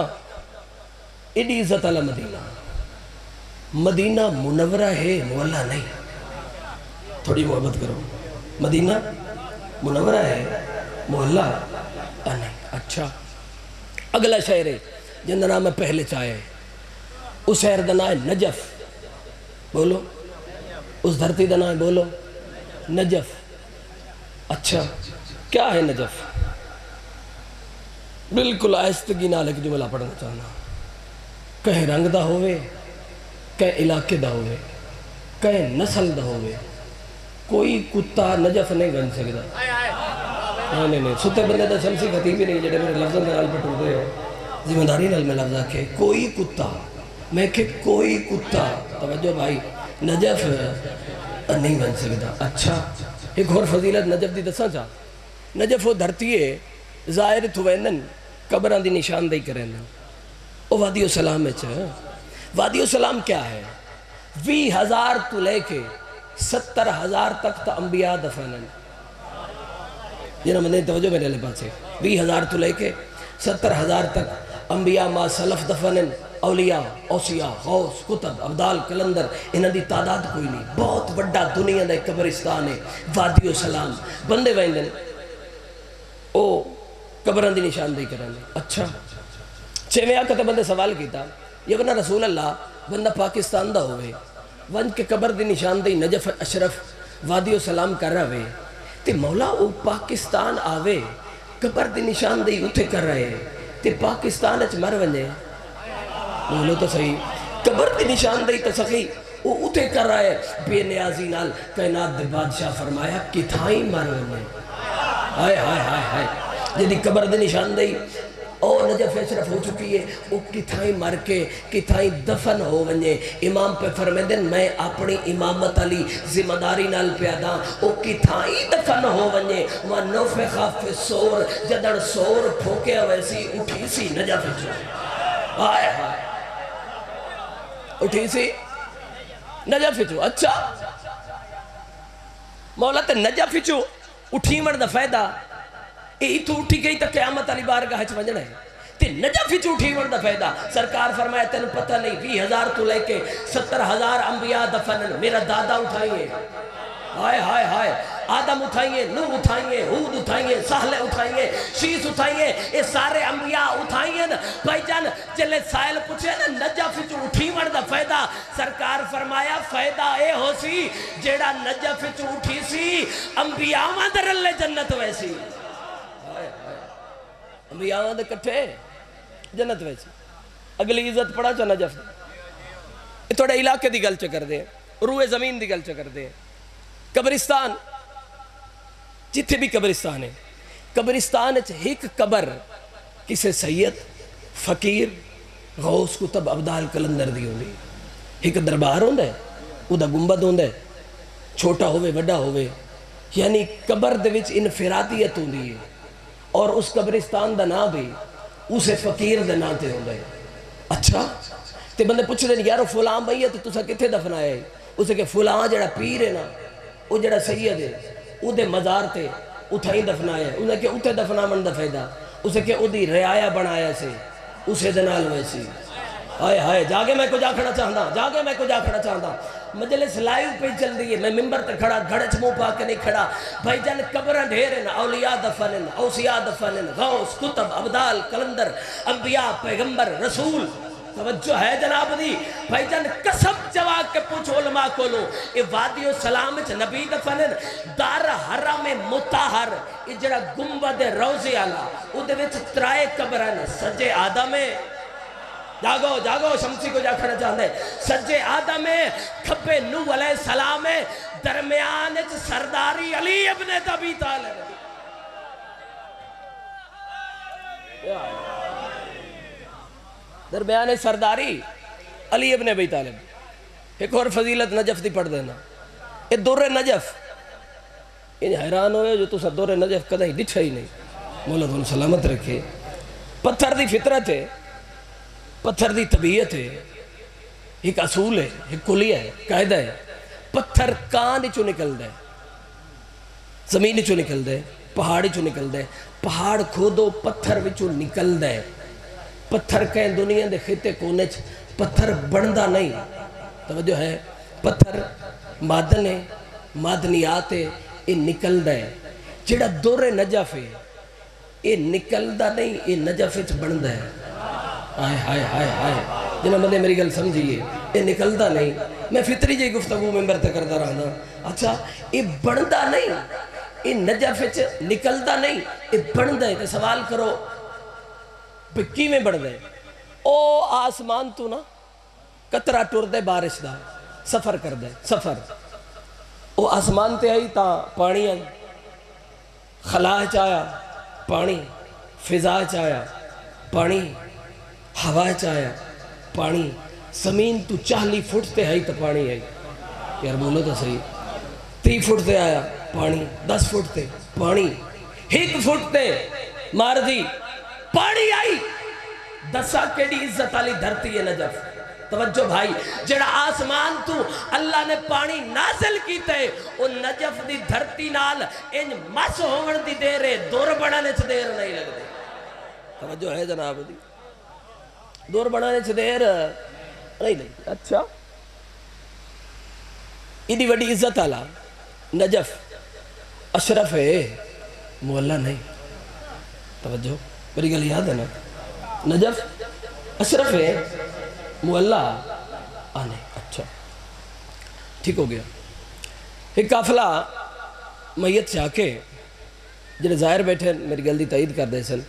ایڈی عزت اللہ مدینہ. مدینہ منورہ ہے, محلہ نہیں. تھوڑی محبت کرو. مدینہ منورہ ہے, محلہ نہیں. اچھا اگلا شہر ہے جن نام میں پہلے چاہے اس شہر دا نام ہے نجف. بولو اس دھرتی دا نام ہے، بولو نجف. اچھا کیا ہے نجف؟ بالکل آہستگی نال ایک جملہ پڑھنا چاہنا. کہیں رنگ دا ہوئے، کہیں علاقے دا ہوئے، کہیں نسل دا ہوئے، کوئی کتا نجف نہیں بن سکتا. نہیں ستے بندے دا شمسی خطیب ہی نہیں جڑے میرے لفظوں کے نال پٹو دے ہو. ذمہ داری نال میں لفظ آکھے کوئی کتا، میں کہ کوئی کتا، توجہ بھائی، نجف نہیں بن سکتا. اچھا ایک اور فضیلت نجف دی دساں چاہ. نجف وہ دھرتی ہے ظاہر تھوینن قبران دی نشاندہی کریں. وہ وادی السلام ہے چاہ. وادی السلام کیا ہے؟ 20,000 تو لے کے 70,000 تک تا انبیاء دفنن. جنہوں میں نے توجہ میرے لئے پاس ہے. 20,000 تو لے کے 70,000 تک انبیاء ما سلف دفنن. اولیاء، اوسیاء، غوث، کتب، عبدال، کلندر، انہاں دی تعداد کوئی نہیں. بہت بڑا دنیا دا قبرستان ہے وادی السلام. بندے ویندن او قبران دی نشاندہی کریں. اچھا چھویں آکتے بندے سوال کیتا، یہ بنا رسول اللہ بندہ پاکستان دا ہوئے ونج کے قبر دی نشاندہی نجف اشرف وادی السلام کر رہے تے مولا او پاکستان آوے قبر دی نشاندہی اتھے کر رہے تے پاکستان اچ مر ونجے. بولو تو صحیح. قبر دی نشاندہی تو صحیح وہ اتھے کر رہے. بے نیازی نال کائنات دے بادشاہ فرمایا کتھائیں مر ونجے. ہائے ہائے ہائے ہائے جدی قبر دی نشاندہی اور نجف اشرف ہو چکی ہے وہ کتھائیں مر کے کتھائیں دفن ہو ونجے. امام پہ فرمیدن میں اپنی امامت علی ذمہ داری نال پیادا وہ کتھائیں دفن ہو ونجے. وَنُفِخَ فِي الصُّورِ جدڑ سور پھوکیا ویسی اٹھی سی نجف اشرف. آئے ہائے اٹھی سی نجف اشرف. اچھا مولا تے نجف اشرف اٹھی مرد فائدہ یہ تو اٹھی گئی تا قیامت علی بارگاہ چ ونجنا ہے تے نجف وچ اٹھی وردا فائدہ. سرکار فرمایا تین پتہ نہیں 20,000 تو لے کے 70,000 انبیاء دفنن. میرا دادا اٹھائیے، ہائے ہائے ہائے، آدم اٹھائیے، نوح اٹھائیے، ہود اٹھائیے، صالح اٹھائیے، شیس اٹھائیے، یہ سارے انبیاء اٹھائیے. بھائی جان چلے سائل پوچھے نا نجف وچ اٹھی وردا فائدہ. سرکار فرمایا فائدہ اے ہو سی جیڑا نجف وچ اٹھی سی انبیاء در اللہ جنت ویسی. انبیاء دے کٹھے جنت ویسی. اگلی عزت پڑا چا نجف. یہ تھوڑا علاقے دی گل چکر دے، روح زمین دی گل چکر دے. قبرستان جتھے بھی قبرستان ہے، قبرستان ایک قبر کسے سید، فقیر، غوث، کتب، عبدال، کلندر دی ہوندی. ایک دربار ہوندہ ہے، او دا گنبد ہوندہ ہے، چھوٹا ہوئے وڈا ہوئے. یعنی قبر دے وچ انفرادیت ہوندی ہے. اور اس قبرستان دا نام بھی اسے فقیر دے نام تے ہوندہ ہے. اچھا تے بندے پوچھ دیں یارو فلاں بھئی ہے تو تسا کتھے دفنا ہے؟ اسے کہ فلاں جڑا پیر ہے نا، وہ جڑا سید ہے، او دے مزار تے اتھائی دفنا ہے. انہیں کہ اتھے دفنا من دا فائدہ. اسے کہ او دی رعایا بنایا سے اسے دنال ویسی. آئے ہائے جاگے میں کچھ آکھنا چاہتا، جاگے میں کچھ آکھنا چاہتا. مجلس لائیو پہ چل دی ہے، میں ممبر تے کھڑا گھڑچ منہ پا کے نہیں کھڑا. بھائی جان قبریں ڈھیرن، اولیاء دفنن، اوسیاء دفنن، غوث، کتب، عبدال، کلندر، انبیاء، پیغمبر، رسول. توجہ ہے جناب دی. بھائی جان قسم جواب کے پوچھ علماء کو لو اے وادی السلام چ نبی دفنن. دار حرم مطہر یہ جڑا گنبد روضے والا او دے وچ ترائے قبرن. سجے آدم ہے، جاگو جاگو شمسی کو جا کھڑا چاہتا ہے. سجے آدم ہے، کھپے نوح علیہ السلام ہے، درمیان سرداری علی ابن ابی طالب. درمیان سرداری علی ابن ابی طالب. ایک اور فضیلت نجف دی پڑھ دینا. یہ دور نجف یہ حیران ہوئے جو تو سا دور نجف کدھیں دکھا ہی نہیں. مولا تم سلامت رکھے. پتھر دی فطرت ہے، پتھر دی طبیعت ہے، ایک اصول ہے، ایک کلیہ ہے، قاعدہ ہے. پتھر کان چو نکل دے، زمین چو نکل دے، پہاڑ چو نکل دے. پہاڑ کھودو پتھر وچو نکل دے. پتھر کہیں دنیا دے خطے کونے چ پتھر بڑھدا نہیں. توجہ ہے، پتھر معدن ہے، معدنیات ہے، یہ نکل دے. جڑا دور نجف ہے یہ نکل دا نہیں، یہ نجف وچ بڑھدا ہے. ہائے ہائے ہائے ہائے جنہ بندے میری گل سمجھیے یہ نکلتا نہیں میں فطری جی گفتگو ممبر تے کرتا رہنا اچھا یہ بنتا نہیں یہ نجف نکلتا نہیں یہ بنتا ہے تو سوال کرو بکی میں بڑھ دے او آسمان تو نا قطرہ ٹور دے بارش دا سفر کر دے سفر او آسمان تے آئی تا پانی آئی خلا چایا پانی فضا چایا پانی ہوا چایا پانی زمین تو 40 فٹ تے آئی تا پانی آئی یار بولو تو صحیح 30 فٹ تے آیا پانی 10 فٹ تے پانی 1 فٹ تے مار دی پانی آئی دسا کیڑی عزت علی دھرتی ہے نجف توجہ بھائی جڑا آسمان تو اللہ نے پانی نازل کیتا ہے وہ نجف دی دھرتی نال ان مس ہون دی دیر ہے دور بڑھانے سے دیر نہیں لگ دے توجہ ہے جناب دی دور بڑھانے سے دیر نہیں لگ دے اچھا ایڈی وڈی عزت علا نجف اشرف ہے مولا نہیں توجہ میری گل یاد ہے نا نجف اشرف ہے مولا آنے اچھا ٹھیک ہو گیا ایک قافلہ میت سے آکے جنہیں ظاہر بیٹھے میری گل دی تائید کر دے سن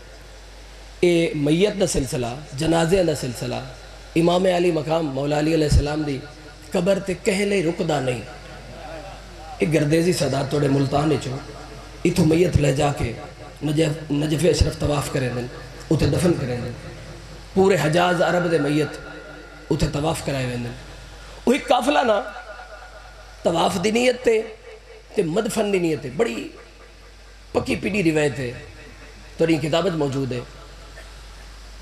اے میت دا سلسلہ جنازے دا سلسلہ امام علی مقام مولا علی علیہ السلام دی قبر تے کہلے رکدا نہیں ایک گردیزی صدا توڑے ملتانے چو اتو میت لے جا کے نجف اشرف طواف کریں دن اتھے دفن کریں دن پورے حجاز عرب دے میت اتھے طواف کرائے دن وہ ایک قافلہ نا طواف دی نیت تے مدفن دی نیت تے بڑی پکی پیڑی روایت ہے تو یہ کتابت موجود ہے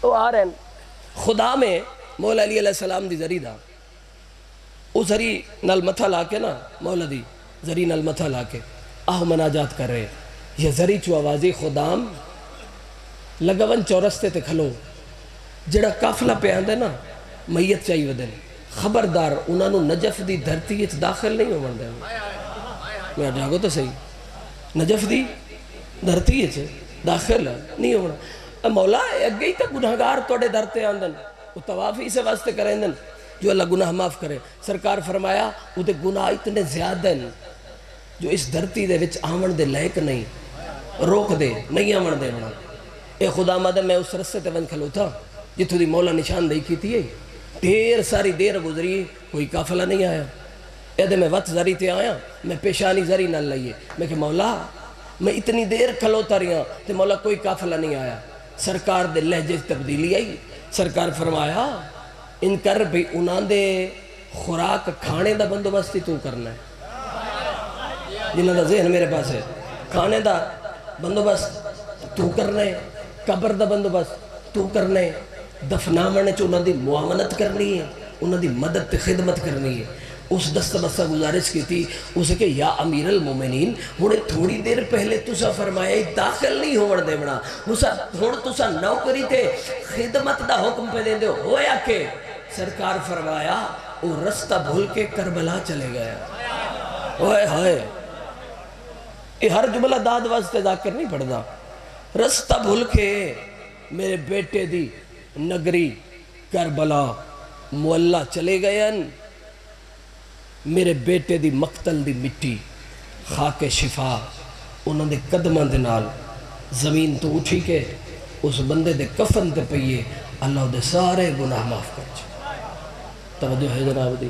تو آ رہے ہیں خدا میں مولا علی علیہ السلام دی ذری دا او ذری نال متھا لاکے نا مولا دی ذری نال متھا لاکے آہ مناجات کر رہے یہ ذری چو آوازی خدام لگون چورستے تے کھلو جڑا قافلہ پہ آندے نا میت چاہی ودن خبردار انہوں نے نجف دی دھرتی اچھ داخل نہیں ہو مردے میں جاگو تو صحیح نجف دی دھرتی اچھ داخل نہیں ہو مردے مولا اگئی تا گناہگار توڑے دھرتے آندن وہ توافی سے واسطے کریں دن جو اللہ گناہ معاف کرے سرکار فرمایا وہ دے گناہ اتنے زیادہ ہیں جو اس دھرتی دے وچ آمن دے لائق نہیں روک دے نہیں آمن دے بنا اے خدا مدن میں اس رسے تے ون کھلو تھا جتو دی مولا نشان دے کی تھی دیر ساری دیر گزری کوئی قافلہ نہیں آیا اے دے میں وقت ذری تے آیا میں پیشانی ذری نہ لئیے میں کہ مولا میں اتنی دیر کھلو تاریاں تے مولا کوئی قافلہ نہیں آیا سرکار دے لہجے تبدیلی آئی سرکار فرمایا ان کر بھی انہاں دے خوراک کھانے دا بندوبستی تو کرنا ہے جنہاں دا ذہن میرے پاس ہے کھانے دا بندوبست تو کرنا ہے قبر دا بندوبست تو کرنا ہے دفنامنے چو انہاں دی معاونت کرنی ہے انہاں دی مدد تے خدمت کرنی ہے اس دست بستہ گزارش کی تھی اسے کہ یا امیر المومنین انہیں تھوڑی دیر پہلے تسا فرمایا داخل نہیں ہوڑ دے بنا ہون تسا نوکری تے خدمت دا حکم پہ دیں دے ہویا کہ سرکار فرمایا وہ رستہ بھول کے کربلا چلے گیا ہوئے ہوئے یہ ہر جملہ داد واسطے ذاکر نہیں پڑھدا رستہ بھول کے میرے بیٹے دی نگری کربلا مولا چلے گئے میرے بیٹے دی مقتل دی مٹی خاک شفا انہوں نے قدمان دے نال زمین تو اٹھی کے اس بندے دے کفن تے پئیے اللہ دے سارے گناہ معاف کر چھے توجہ ہے جناب دی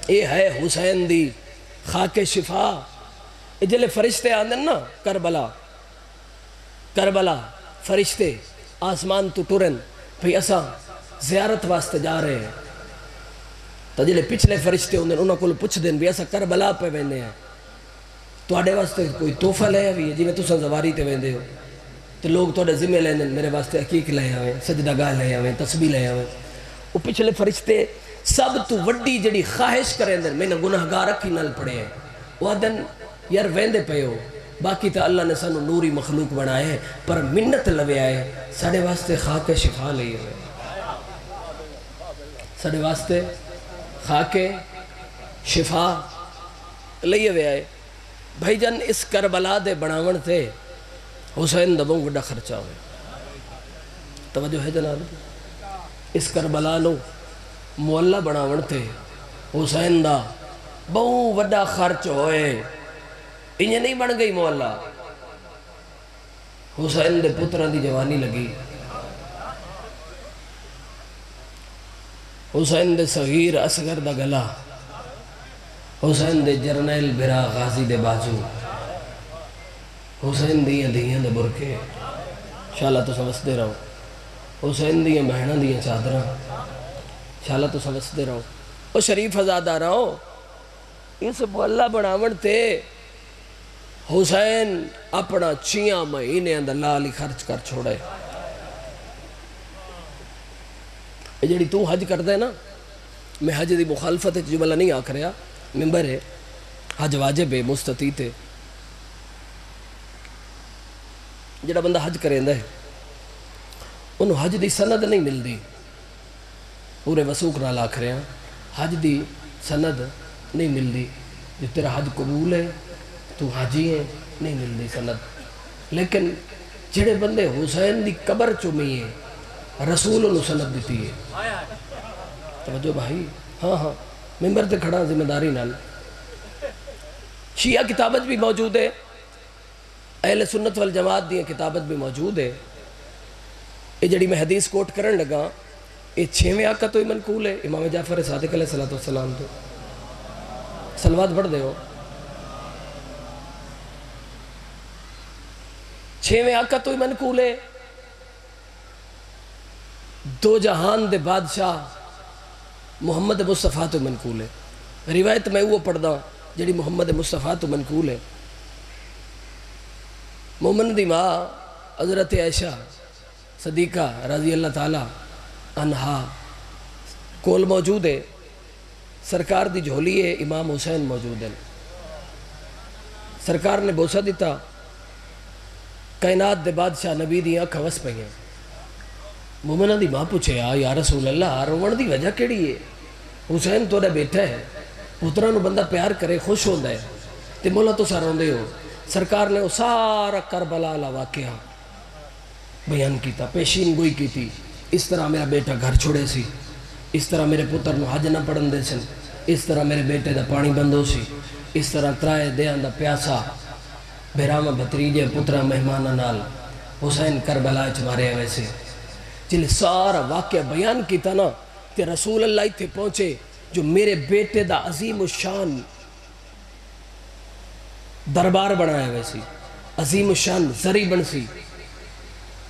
اے ہے حسین دی خاک شفا جلے فرشتے آندن نا کربلا فرشتے آسمان تو ٹورن بھئی اساں زیارت واسطے جا رہے ہیں تو جلے پچھلے فرشتے ہوندن انہوں کو پوچھ دیں بھی ایسا کربلا پہ ویندے ہیں تو آڑے واسطے کوئی توفہ لے ہوئی ہے جی میں تو زواری تے ویندے ہو تو لوگ تو ذمہ لے دیں میرے واسطے حقیق لے ہوئے سجدہ گاہ لے ہوئے تسبیح لے ہوئے وہ پچھلے فرشتے سب تو وڈی جڑی خواہش کریں دیں میں نے گناہگار رکھی نل پڑے ہیں وہ دن یار ویندے پہ ہو باقی تا اللہ نے سانو نوری مخلوق بنائے پر منت لوے آئے ساڑے واسطے خاک شفا لئے ہوئے ساڑے واسطے خاک شفا لئے ہوئے آئے بھائی جان اس کربلا دے بناون تھے حسین دبوں گڑا خرچہ ہوئے توجہ ہے جناب اس کربلا نو محلہ بناون تے حسین دا بہو وڈا خرچ ہوئے، انہیں نہیں بن گئی محلہ۔ حسین دے پتران دی جوانی لگی، حسین دے صغیر اصغر دا گلا، حسین دے جرنیل برا غازی دے بازو، حسین دیاں دیاں دے برکے، شالا تو سمجھتے رہو، حسین دیاں بہنہ دیاں چادرہ، شالا تو سمجھتے رہو۔ او شریف آزادہ رہو، اس محلہ بناون تے حسین اپنا 6 مہینے اندر لالی خرچ کر چھوڑے۔ جڑی تو حج کر دے نا، میں حج دی مخالفت جملہ نہیں آکھ رہا، ممبر ہے حج واجب ہے، مستطیع ہے۔ جڑا بندہ حج کریں دے انہوں حج دی سند نہیں مل دی، پورے وسوق نال آکھ رہے ہیں حج دی سند نہیں مل دی، جو تیرا حج قبول ہے تو حاجی ہے، نہیں مل دی سند۔ لیکن جڑے بندے حسین دی قبر چومی ہے رسول انہوں سند دیتی ہے۔ توجہ بھائی، ہاں ہاں ممبر تے کھڑا ذمہ داری نال۔ شیعہ کتابت بھی موجود ہے، اہل سنت والجماعت دی کتابت بھی موجود ہے۔ یہ جڑی میں حدیث کوٹ کرن لگا، یہ 6ویں آقا تو ہی منقول ہے، امام جعفر صادق علیہ السلام تو صلوات پڑھ دے ہو۔ 6ویں آقا تو ہی منقول ہے، 2 جہان دے بادشاہ محمد مصطفیٰ تو منقول ہے۔ روایت میں وہ پڑھ دا جڑی محمد مصطفیٰ تو منقول ہے۔ مومن دی ماں حضرت عائشہ صدیقہ رضی اللہ تعالی عنہا کول موجود ہے، سرکار دی جھولی ہے، امام حسین موجود ہے۔ سرکار نے بوسہ دیتا، کائنات دے بادشاہ نبی دی آنکھ ہوس پہ ہیں۔ مومنہ دی ماں پوچھے یا رسول اللہ روڑ دی وجہ کیڑی ہے؟ حسین تو نے بیٹھا ہے، پترانو بندہ پیار کرے خوش ہوندہ ہے، تے مولا تو ساروں دے ہو۔ سرکار نے وہ سارا کربلا والا واقعہ بیان کیتا، پیشین گوئی کیتی، اس طرح میرا بیٹا گھر چھوڑے سی، اس طرح میرے پتر نو حج نہ پڑھن دے سن، اس طرح میرے بیٹے دا پانی بندو سی، اس طرح ترائے دیاں دا پیاسا بھیرامہ بھتریجے پترہ مہمانہ نال حسین کربلا مارے ہوئے سے۔ جل سارا واقعہ بیان کیتا نا تے رسول اللہ تھے پہنچے جو میرے بیٹے دا عظیم الشان دربار بنایا ہوئے سی، عظیم الشان زری بن سی،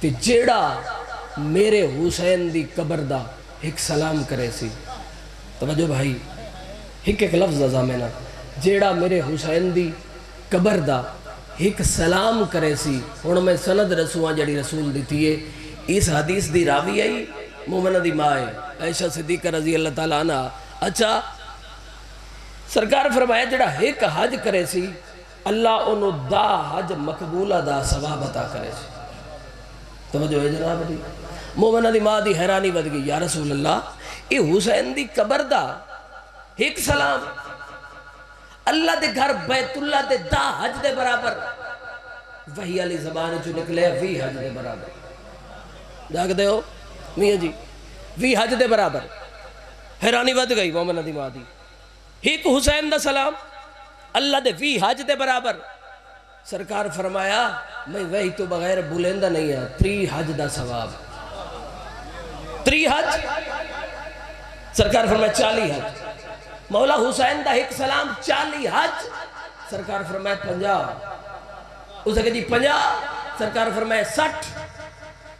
تے جیڑا میرے حسین دی قبر دا ایک سلام کرے سی۔ توجہ بھائی، ایک لفظ زامنہ، جیڑا میرے حسین دی قبر دا ایک سلام کرے سی۔ ہن میں سند رسولاں جڑی رسول دیتی ہے، اس حدیث دی راوی آئی مومنہ دی ماں ہے عائشہ صدیقہ رضی اللہ تعالیٰ عنہ۔ اچھا سرکار فرمایا جڑا ایک حج کرے سی اللہ انہوں دا حج مقبولہ دا ثواب عطا کرے سی۔ توجہ ہے جناب دی، مومنہ دی ماں دی حیرانی ود گئی، یا رسول اللہ اے حسین دی قبر دا ایک سلام اللہ دے گھر بیت اللہ دے دا حج دے برابر، وہی علی زبان جو نکلے وی حج دے برابر۔ جاگ دے ہو میاں جی، وی حج دے برابر۔ حیرانی ود گئی مومنہ دی ماں دی، ایک حسین دا سلام اللہ دے وی حج دے برابر۔ سرکار فرمایا میں وہی تو بغیر بلندہ نہیں ہے، 3 حج دا ثواب، 3 حج۔ سرکار فرمایا 40 حج۔ مولا حسین دا ایک سلام 40 حج۔ سرکار فرمایا 50۔ اسے کہ جی 50۔ سرکار فرمایا 60۔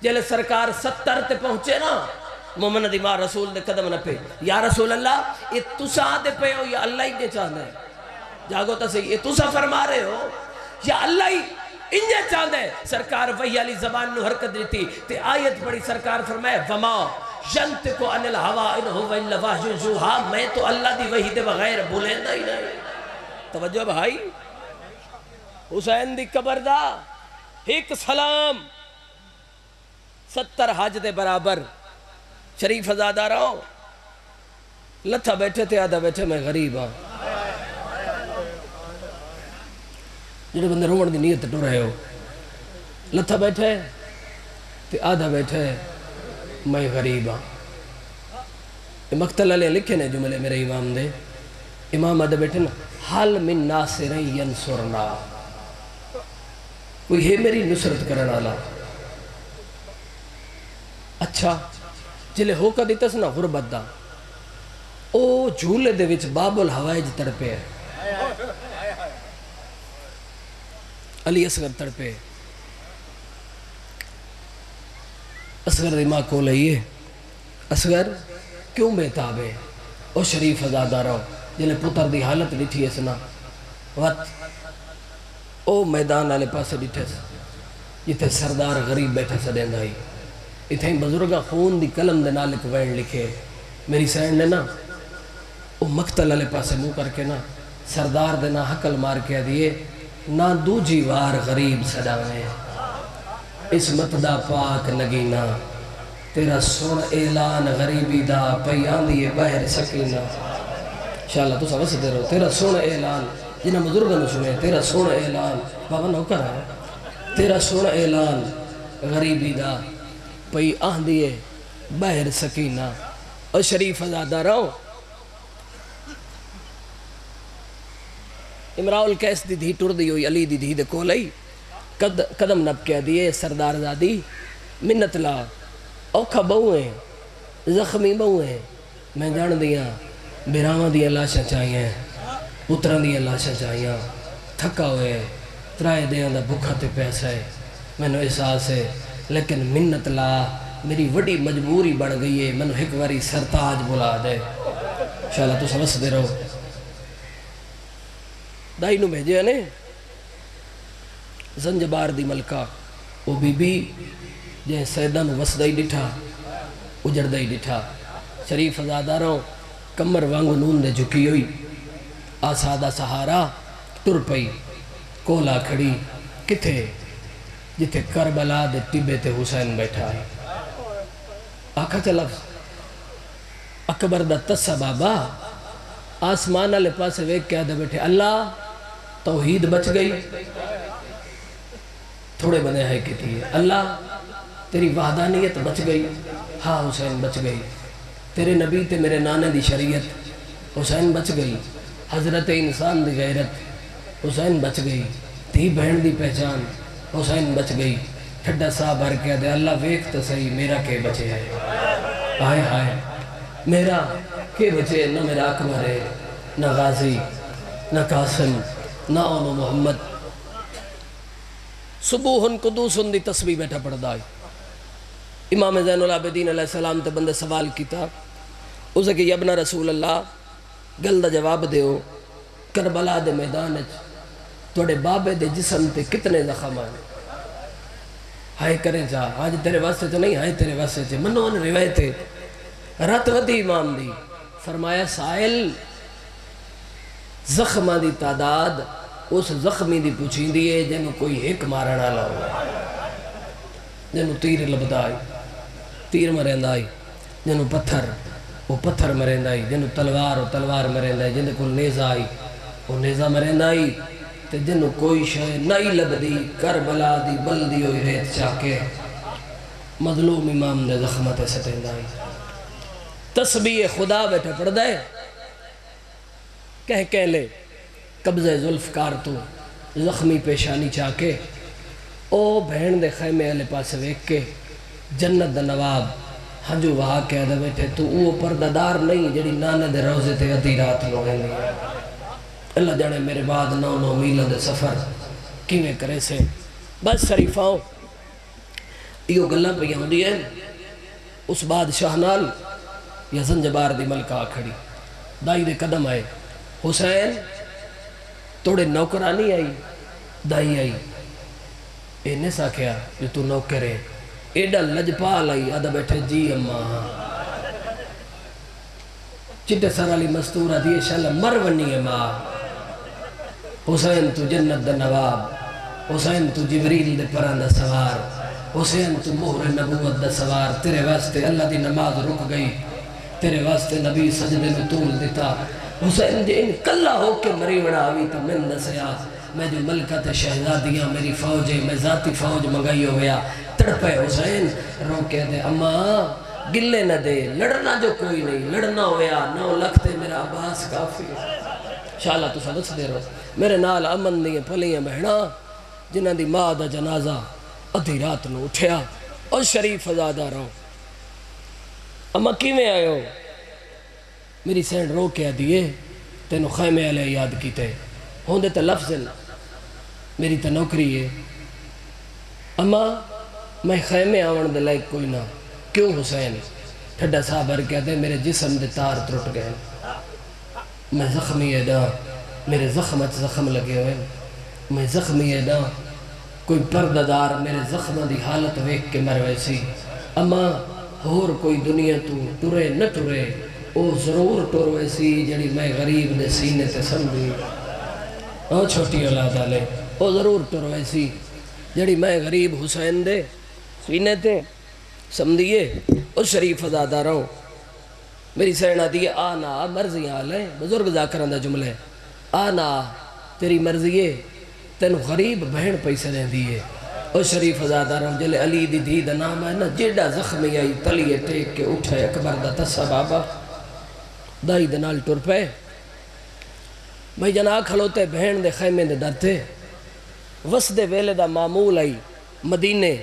جلے سرکار 70 تے پہنچے نا، مومنہ دی ماں رسول دے قدم نہ پہ، یا رسول اللہ یہ تسا دے پہ ہو یا اللہ ہی دے چاہتا ہے؟ جاگو تا صحیح، یہ تسا فرما رہے ہو یا اللہ ہی انجھے چاہتا ہے؟ سرکار وحی علی زبان نو حرکت دیتی تے آیت پڑی، سرکار فرمائے وما ینطق عن الہوا ان هو الا وحی یوحی، میں تو اللہ دی وحی دے بغیر بولیندہ ہی نہیں۔ توجہ بھائی، حسین دی قبر دا ایک سلام 70 حج دے برابر۔ شریف آزادہ رہو، لتھا بیٹھے تھے آدھا بیٹھے میں غریب ہاں، جنہیں بندے رومن دی نیت ٹو رہے ہو، لتھا بیٹھے تے آدھا بیٹھے میں غریب ہاں۔ مقتل علیہ لکھے نے جملے میرے امام دے، امام آدھے بیٹھے نا، حل من ناصرین ینصرنا، کوئی ہے میری نصرت کرنا والا؟ اچھا جلے ہو کا دیتا سنا غربت دا، او جھولے دے وچ باب الحوائج تڑپے ہے، علی اصغر تڑپے، اصغر دی ماں کو لئیے، اصغر کیوں بےتاب ہے؟ او شریف ازادہ رہو، جلے پتر دی حالت ڈٹھی ہے سنا وقت او میدان والے پاسے ڈٹھے سے جتے سردار غریب بیٹھے سدین دائی، اتھیں بزرگا خون دی قلم دے نالک وین لکھے، میری سینڈ نے نا او مقتل والے پاسے منہ کر کے نا سردار دے نا حقل مار کے دیے، نہ دوجی وار غریب سڈاویں، عصمت دا پاک نگینا، تیرا سن اعلان غریبی دا پیان دیئے باہر سکینہ، انشاءاللہ تو سمجھ سکتے رہو، تیرا سن اعلان، جنہ بزرگوں نے سنے، تیرا سن اعلان، بابا نوکر ہے، تیرا سن اعلان غریبی دا پیان دیئے باہر سکینہ، اور شریف ازادہ رہو، امراؤ القیس دی دھی ٹر دی ہوئی، علی دی دھی دے کولئی، قدم نب کہہ دیئے سردار زادی منت لا، اوکھا بہویں زخمی بہویں، میں جان دیاں بیراواں دیاں لاشاں چاہیاں، پتراں دیاں لاشاں چاہیاں، تھکا ہوئے ترائے دیاں دا بھکھا تے پیسہ ہے، میں نے احساس ہے، لیکن منت لا میری وڈی مجبوری بڑھ گئی ہے، میں نے ایک واری سرتاج بلا دے، انشاءاللہ تو سمجھ دے رہو، دائی نو بھیجے نے زنجبار دی ملکہ، وہ بی بی جہاں سیدہ نو وسدائی ڈٹھا اجڑدائی ڈٹھا، شریف ازادہ رہو کمر وانگو نون دے جھکی ہوئی، آسادہ سہارا ٹر پئی، کولا کھڑی کتھے جتھے کربلا دے ٹبے تے حسین بیٹھا ہے، آکھا چا لفظ اکبر دا تسا بابا، آسمان والے پاسے ویک کیا دے بیٹھے، اللہ توحید بچ گئی، تھوڑے بندے ہے کی تھی، اللہ تیری وحدانیت بچ گئی، ہاں حسین بچ گئی، تیرے نبی تے میرے نانے دی شریعت حسین بچ گئی، حضرت انسان دی غیرت حسین بچ گئی، تھی بہن دی پہچان حسین بچ گئی، ٹھڈا سا بھر کے دے اللہ ویکھ تو صحیح میرا کے بچے ہے، آئے آئے میرا کے بچے، نہ میرا اکبر ہے، نہ غازی، نہ قاسم، نہ اونو محمد، صبوحن قدوسن دی تسبیح بیٹھا پڑھ دائی، امام زین العابدین علیہ السلام تے بندے سوال کیتا، اسے کہ ابن رسول اللہ گل دا جواب دیو، کربلا دے میدان توڑے بابے دے جسم تے کتنے زخم آئے، ہائے کریں چاہ، آج تیرے واسطے تو نہیں، ہائے تیرے واسطے چاہ، منون روایتے رات ودی امام دی، فرمایا سائل زخمہ دی تعداد اس زخمی دی پوچھیں دیئے جنہوں کوئی ایک مارنا لاؤ، جنہوں تیر لبدائی تیر مرندائی، جنہوں پتھر وہ پتھر مرندائی، جنہوں تلوار وہ تلوار مرندائی، جنہوں کوئی نیزہ آئی وہ نیزہ مرندائی، تے جنہوں کوئی شے نئی لبدی کربلا دی بلدی ہوئی ریت چاکے مظلوم امام دے زخمت ستندائی، تسبیح خدا بیٹھے پڑھ دائے، کہہ لے قبضہ ذوالفقار تو زخمی پیشانی چاکے، او بہن دے خیمے والے پاسے ویک کے جنت دا نواب ہنجو وہاں کہہ دے بیٹھے تو وہ پردادار نہیں جڑی نانے دے روزے تے ادھی رات نو گئے، اللہ جانے میرے بعد 9 میل دے سفر کیویں کرے سے، بس شریفاؤں یہ گلاں پہ ہوندی ہے، اس بادشاہ نال یا زنجبار دی ملکہ کھڑی، دائی دے قدم آئے، حسین توڑے نوکرانی آئی، دائی آئی، اینے سا کیا جو تو نوکرے، ایڈا لجپال آئی، آدھا بیٹھے جی اماں، چٹے سر علی مستورہ دیئے شاءاللہ مرونی اماں، حسین تو جنت دا نواب، حسین تو جبریل دے پران دا سوار، حسین تو مہر نبوت دا سوار، تیرے واسطے اللہ دی نماز رک گئی، تیرے واسطے نبی سجدے میں طول دیتا، حسین جے ان کلہ ہو کے مری وڑا آوی تا من دسیا، میں جو ملکت شہزادیاں میری فوج ہے، میں ذاتی فوج منگائی ہو گیا، تڑپے حسین رو کے دے اماں گلے نہ دے لڑنا جو کوئی نہیں لڑنا ہویا 9 لکھ تے میرا عباس کافی شاءاللہ تو سبس دے رہو میرے نال امن دیئے پھلیاں بہنا جنہ دی ماں دا جنازہ ادھی رات نو اٹھیا اور شریف ازادہ رہو اما کی میں آئے ہو میری سینڈ رو کیا دیئے تینو خیمے علیہ یاد کیتے ہوندے تا لفظ میری تا نوکری ہے اما میں خیمے آون دے لائک کوئی نہ کیوں حسین ٹھڈا صاحب کہتے میرے جسم دے تار ترٹ گئے میں زخمی ہے نا میرے زخمت زخم لگے ہوئے میں زخمی ہے نا کوئی پرددار میرے زخمہ دی حالت ویک کے مر ویسی اما ہور کوئی دنیا تو ٹرے نہ ٹرے او ضرور ٹر ویسی جڑی میں غریب دے سینے تے سمجھی او چھوٹی اولاد آلے او ضرور ٹر ویسی جڑی میں غریب حسین دے سینے تے سمجھیے او شریف ازادہ رہو میری سینہ دیئے آنا مرضی آلے بزرگ ذاکران دا جملے آنا تیری مرضی ہے تین غریب بہن پیسے دیں دیئے او شریف ازادہ رہو جلے علی دی دی دا نام ہے نا جیڑا زخمی آئی تلیے ٹیک کے اٹھے اکبر دا تسا بابا دائی دنال ٹر پہ بھائی جنا کھلوتے بہن دے خیمے دے درتے وسدے ویلے دا معمول آئی مدینے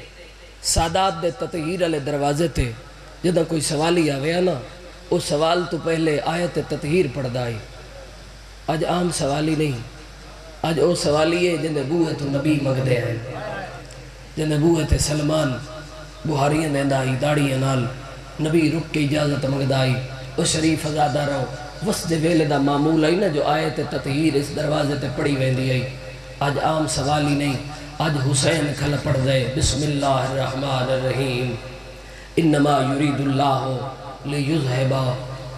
سادات دے تطہیر علیہ دروازے تے جدہ کوئی سوالی آویا نا وہ سوال تو پہلے آیت تطہیر پڑھ دائی آج عام سوالی نہیں آج او سوالی ہے جنہیں بوئے تو نبی مگدے ہیں جنہیں بوئے تے سلمان بہاریاں دیندائی داڑیاں نال نبی رک کے اجازت مگدائی او شریف ازادہ رہو وسد ویلے دا معمول آئی نا جو آیت تطہیر اس دروازے تے پڑھی ویندی آئی آج عام سوالی نہیں آج حسین کھل پڑھ دے بسم اللہ الرحمن الرحیم انما یرید اللہ لیذہبا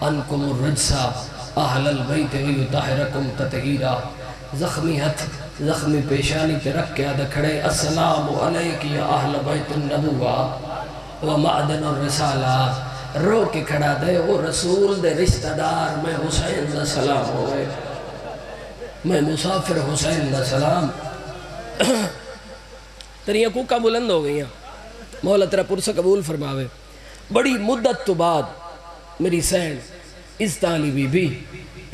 عنکم الرجسا اہل البیت ویطہرکم تطہیرا زخمی ہتھ زخمی پیشانی پہ رکھ کے آدھا کھڑے السلام علیک یا اہل بیت النبوہ ومعدن الرسالہ رو کے کھڑا دے وہ رسول دے رشتہ دار میں حسین دا سلام ہوئے میں مسافر حسین دا سلام تیریاں کوکا بلند ہو گئی ہیں مولا تیرا پرسہ قبول فرماوے بڑی مدت تو بعد میری سین اس تالی بی بی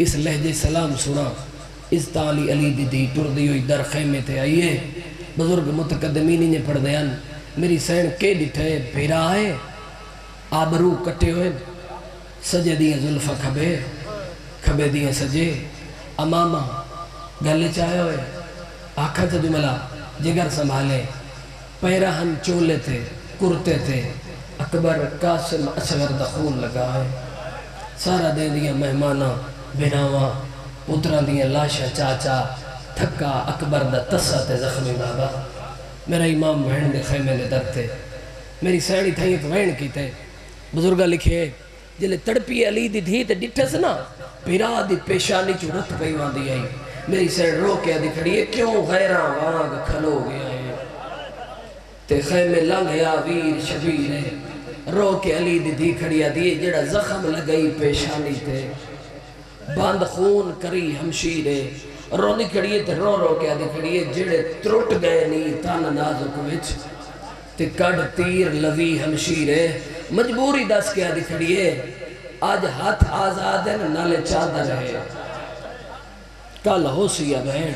اس لہجے سلام سنا اس تالی علی دی دی ٹر دی ہوئی در خیمے تے آئیے بزرگ متقدمینی نے پڑھ دیان میری سین کے ڈٹھے بھیرا ہے آبرو کٹے ہوئے سجے دیئے ظلفہ کھبے دیئے سجے امامہ گلے چاہے ہوئے آنکھا تھا جملہ جگر سنبھالے پیرہن چولے تھے کرتے تھے اکبر قاسم اصغر دخون لگا ہے سارا دے دیا مہمانہ بناواں پتران دیا لاشا چاچا تھکا اکبر دا تسا تے زخمی بابا میرا امام بہن دے خیمے دے در تھے میری سیڑی تھائی ایک وین کی تھے بزرگا لکھے جلے تڑپی علی دی دھی تے ڈٹھے سنا پیرا دی پیشانی چو رت پئی وان دی آئی میری سیڑ رو کے دی کھڑی ہے کیوں غیران وانگ کھلو گیا ہے تے خیمے لنگیا ویر شبیر ہے رو کے علی دی دی کھڑی دی جڑا زخم لگئی پیشانی تے باند خون کری ہمشیرے رو دی کھڑی تے رو رو کے دی کھڑی جڑے ترٹ گئے نی تان نازک وچ تے کڑ تیر لوی ہمشیرے مجبوری دس کے دی کھڑی آج ہاتھ آزاد ہے نالے چادر ہے کل ہو سیا بہن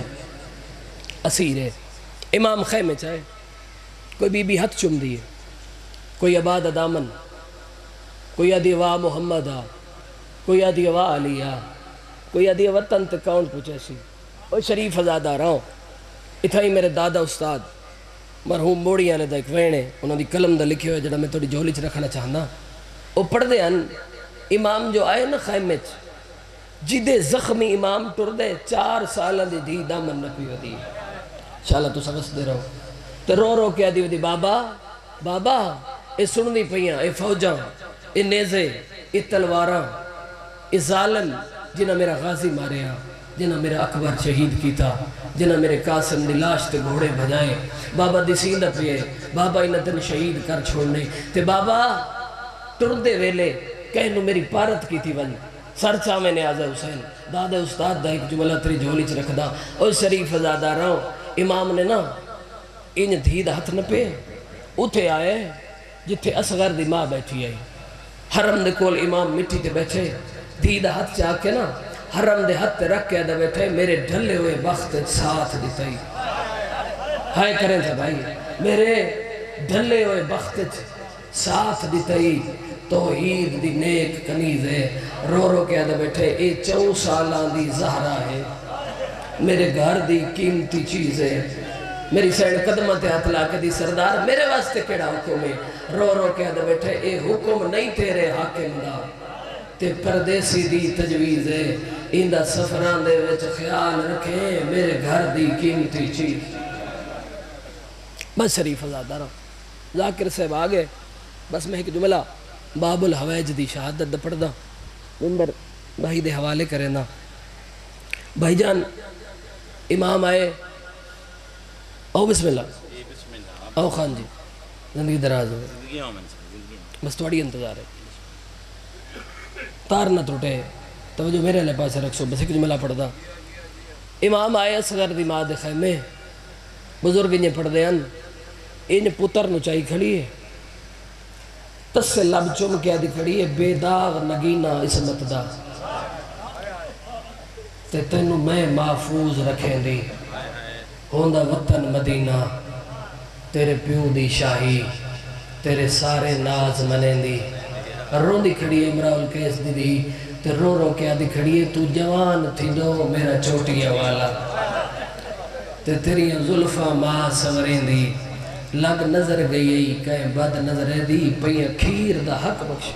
اسیر ہے امام خیمے چاہے کوئی بی بی ہاتھ چم دیئے کوئی عباد دامن کوئی آدھی واہ محمد آ کوئی آدھی واہ علی آ کوئی آدھی وطن تے کون پوچھے سی وہ شریف ازادہ رہو اتھا ہی میرے دادا استاد مرحوم موڑیاں نے دا ایک وینے انہوں دی کلم دا لکھے ہوئے جڑا میں توڑی جولی چ رکھنا چاہنا وہ پڑھ دے ان امام جو آئے نا خیمے جدے زخمی امام ٹر دے 4 سالہ دی دی دامن نپی ہو دی انشاءاللہ تو سبس دے رہو تو رو رو کیا دی بابا بابا اے سن دی پہیاں اے فوجاں اے نیزے اے تلواراں اے ظالم جنہ میرا غازی مارے ہاں جنہ میرا اکبر شہید کیتا جنہ میرے قاسم دی لاش تے گھوڑے بھجائے بابا دی سیندہ پیئے بابا انہ تن شہید کر چھوڑنے تے بابا ٹردے ویلے کہنو میری پارت کی تھی ون سرچا میں نے آزا حسین دادا استاد دا ایک جملہ تری جھولی چ رکھ دا اور شریف ازادہ رہو امام نے نا ان دھی دا ہتھ نہ پہ اتھے آئے جتھے اصغر دی ماں بیٹھی آئی حرم دے کول امام مٹی تے بیٹھے دھی دا ہاتھ چاہ کے نا حرم دے ہاتھ تے رکھ کے دا بیٹھے میرے ڈھلے ہوئے بخت ساتھ دیتا ہی ہائے کریں تھا بھائی میرے ڈھلے ہوئے بخت ساتھ دیتا ہی توحید دی نیک کنیز ہے رو رو کے دا بیٹھے اے 4 سالان دی زہرہ ہے میرے گھر دی قیمتی چیز ہے میری سین قدمہ تے ہاتھ لاکے دی سردار میرے واسطے کیڑا حکم ہے رو رو کے دا بیٹھے اے حکم نہیں تیرے حاکم دا تے پردیسی دی تجویز ہے اندہ سفران دے وچ خیال رکھیں میرے گھر دی قیمتی چیز بس شریف ازادہ رہا ذاکر صاحب آگے بس میں ایک جملہ باب الحویج دی شہادت دا پڑھ دا ممبر بھائی دے حوالے کریں نا بھائی جان امام آئے او بسم اللہ او خان جی زندگی دراز ہوئے بس تھوڑی انتظار ہے تار نہ ٹوٹے توجہ میرے لئے پاس رکھ سو بس ایک جملہ پڑھ دا امام آئے اصغر دی ماں دے خیمے بزرگ انہیں پڑھ دے انہیں پتر نو چاہی کھڑی ہے تس سے لب چم کیا دی کھڑی ہے بے داغ نگینہ اسمت دا تے تینو میں محفوظ رکھیں دی ہوندہ وطن مدینہ تیرے پیو دی شاہی تیرے سارے ناز منیں دی رو دی کھڑی ہے امراؤ الکیس دی دی تے رو رو کیا دی کھڑی ہے تو جوان تھی دو میرا چوٹیا والا تے تیری ظلفہ ماں سوریں دی لگ نظر گئی کہیں بد نظر دی پہیاں کھیر دا حق بخش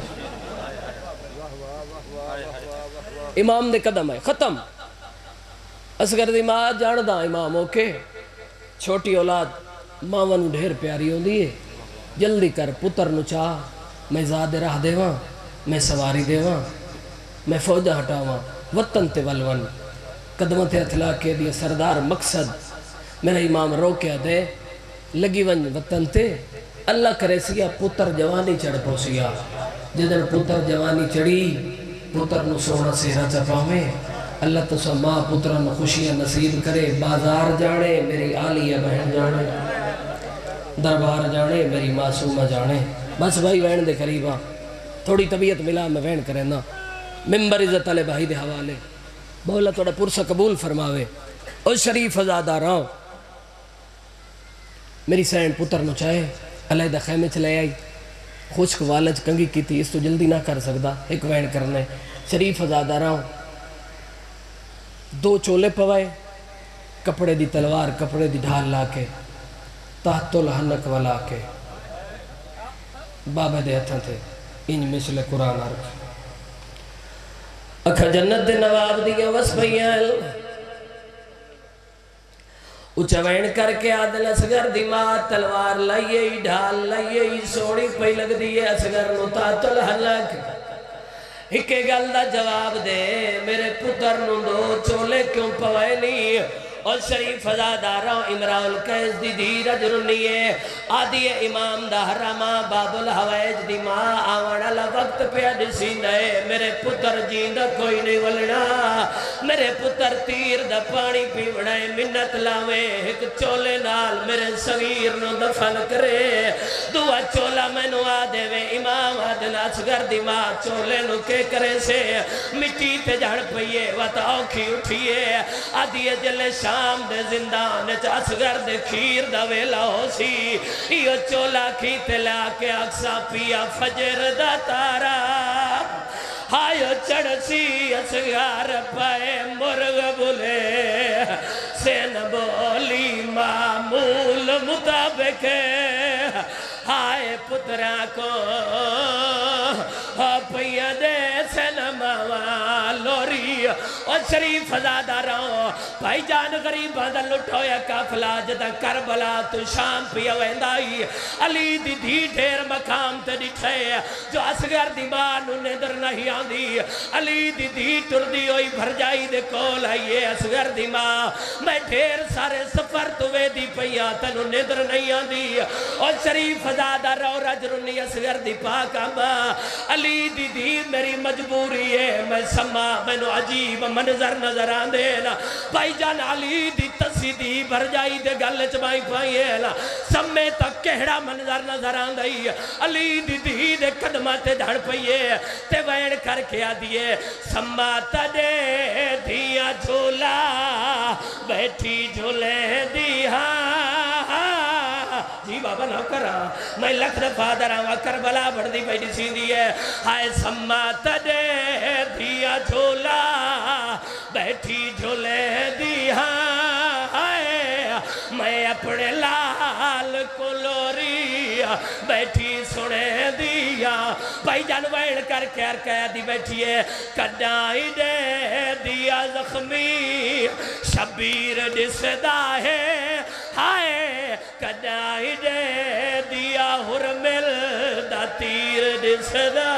امام دے قدم ہے ختم اصغر دی ماں جان دا امام اوکے چھوٹی اولاد ماں نو ڈھیر پیاری ہوں دیئے جلدی کر پتر نو چاہ میں زیادہ راہ دے وہاں میں سواری دے وہاں میں فوجہ ہٹا وہاں وطن تے ولون قدمہ تے اطلاع کے دیا سردار مقصد میرا امام رو کیا دے لگی ون وطن تے اللہ کرے سیا پتر جوانی چڑھ پوسیا جدن پتر جوانی چڑھی پتر نو سونا سیرہ چپاویں اللہ تو سا ماں پتر نو خوشیاں نصیب کرے بازار جانے میری آلیہ بہن جانے دربار جانے میری معصومہ جانے بس بھائی وین دے قریبا تھوڑی طبیعت ملا میں وین کریں نا ممبر عزت علی بھائی دے حوالے بولا توڑا پرسہ قبول فرماوے او شریف ازادہ راؤ میری سین پتر نو چاہے علیدہ خیمے چلے آئی خوشک والج کنگی کی تھی اس تو جلدی نہ کر سکتا ایک وین کرنے شریف ازادہ راؤ 2 چولے پوائے کپڑے دی تلوار کپڑے دی ڈھال لا کے تحت الحنک والا کے بابا دے ہتھاں تھے انج مثل قرآن عرق اکھا جنت دے نواب دیا وس پہیال اچھا وین کر کے آدھل اصغر دی ماں تلوار لائیے ڈھال لائیے سوڑی پہی لگ دیئے اصغر نو تحت الحنک ہکے گل دا جواب دے میرے پتر نو 2 چولے کیوں پوائے نہیں اور شریف ازادہ راؤ امراؤ القیس دی دی رجرنی ہے آدھی امام دا حرامہ باب الحویج دی ماں آوان اللہ وقت پہ ادسی نئے میرے پتر جیندہ کوئی نہیں ولنا میرے پتر تیر دا پانی پیوڑائے منت لاویں ایک چولے نال میرے صغیر نو دفن کرے دعا چولا میں نو آدھے وے امام آدھل اصغر دی ماں چولے نو کے کرے سے مٹی تے جھڑ پئیے وطا اوکھی اٹھئیے آدھی جلے شام دے زندان اصغر دے کھیر دا ویلا ہو سی یہ چولا کھیتے لا کے اکسا پیا فجر دا تارا ہائیو چڑھ سی اصغر پائے مرغ بلے سین بولی معمول مطابق ہائے پترہ کو پیا دے سین ماما لوری اور شریف ازادہ راؤ بھائی جان غریب آدھا لٹھویا کافلا جدہ کربلا تو شام پیا ویندائی علی دی دھی ڈھیر مقام تے ڈٹھے جو اصغر دی مانو ندر نہیں آندی علی دی دھی ٹر دی ہوئی بھر جائی دے کول آئیے اصغر دی ماں میں ڈھیر سارے سفر توے دی پیا تنو ندر نہیں آندی اور شریف ازادہ راؤ رجرنی اصغر دی پاکا ماں علی دی دی میری مجبوری ہے میں سما میں نو عجیب منظر نظر آن دینا بھائی جان علی دی تصویر سی دی بھر جائی دے گل چمائی پائی ہے نا سمے تک کہڑا منظر نظر آن دائی علی دی دی دے قدمات دھڑ پئیے تے وین کر کے آدھیے سما تدے دیا جھولا بیٹھی جھولے دیا جی بابا نہ کرا میں لکھ دفعہ دراں کربلا بڑھ دی بیٹھی سی دیئے ہائے سما تدے دیا جھولا بیٹھی جھولے دیا میں اپنے لال کو لوری بیٹھی سنے دیا بھائی جان ویڑ کر کے کہہ دی بیٹھیے کڈائی دے دیا زخمی شبیر دسدا ہے ہائے کڈائی دے دیا حرمل دا تیر دسدا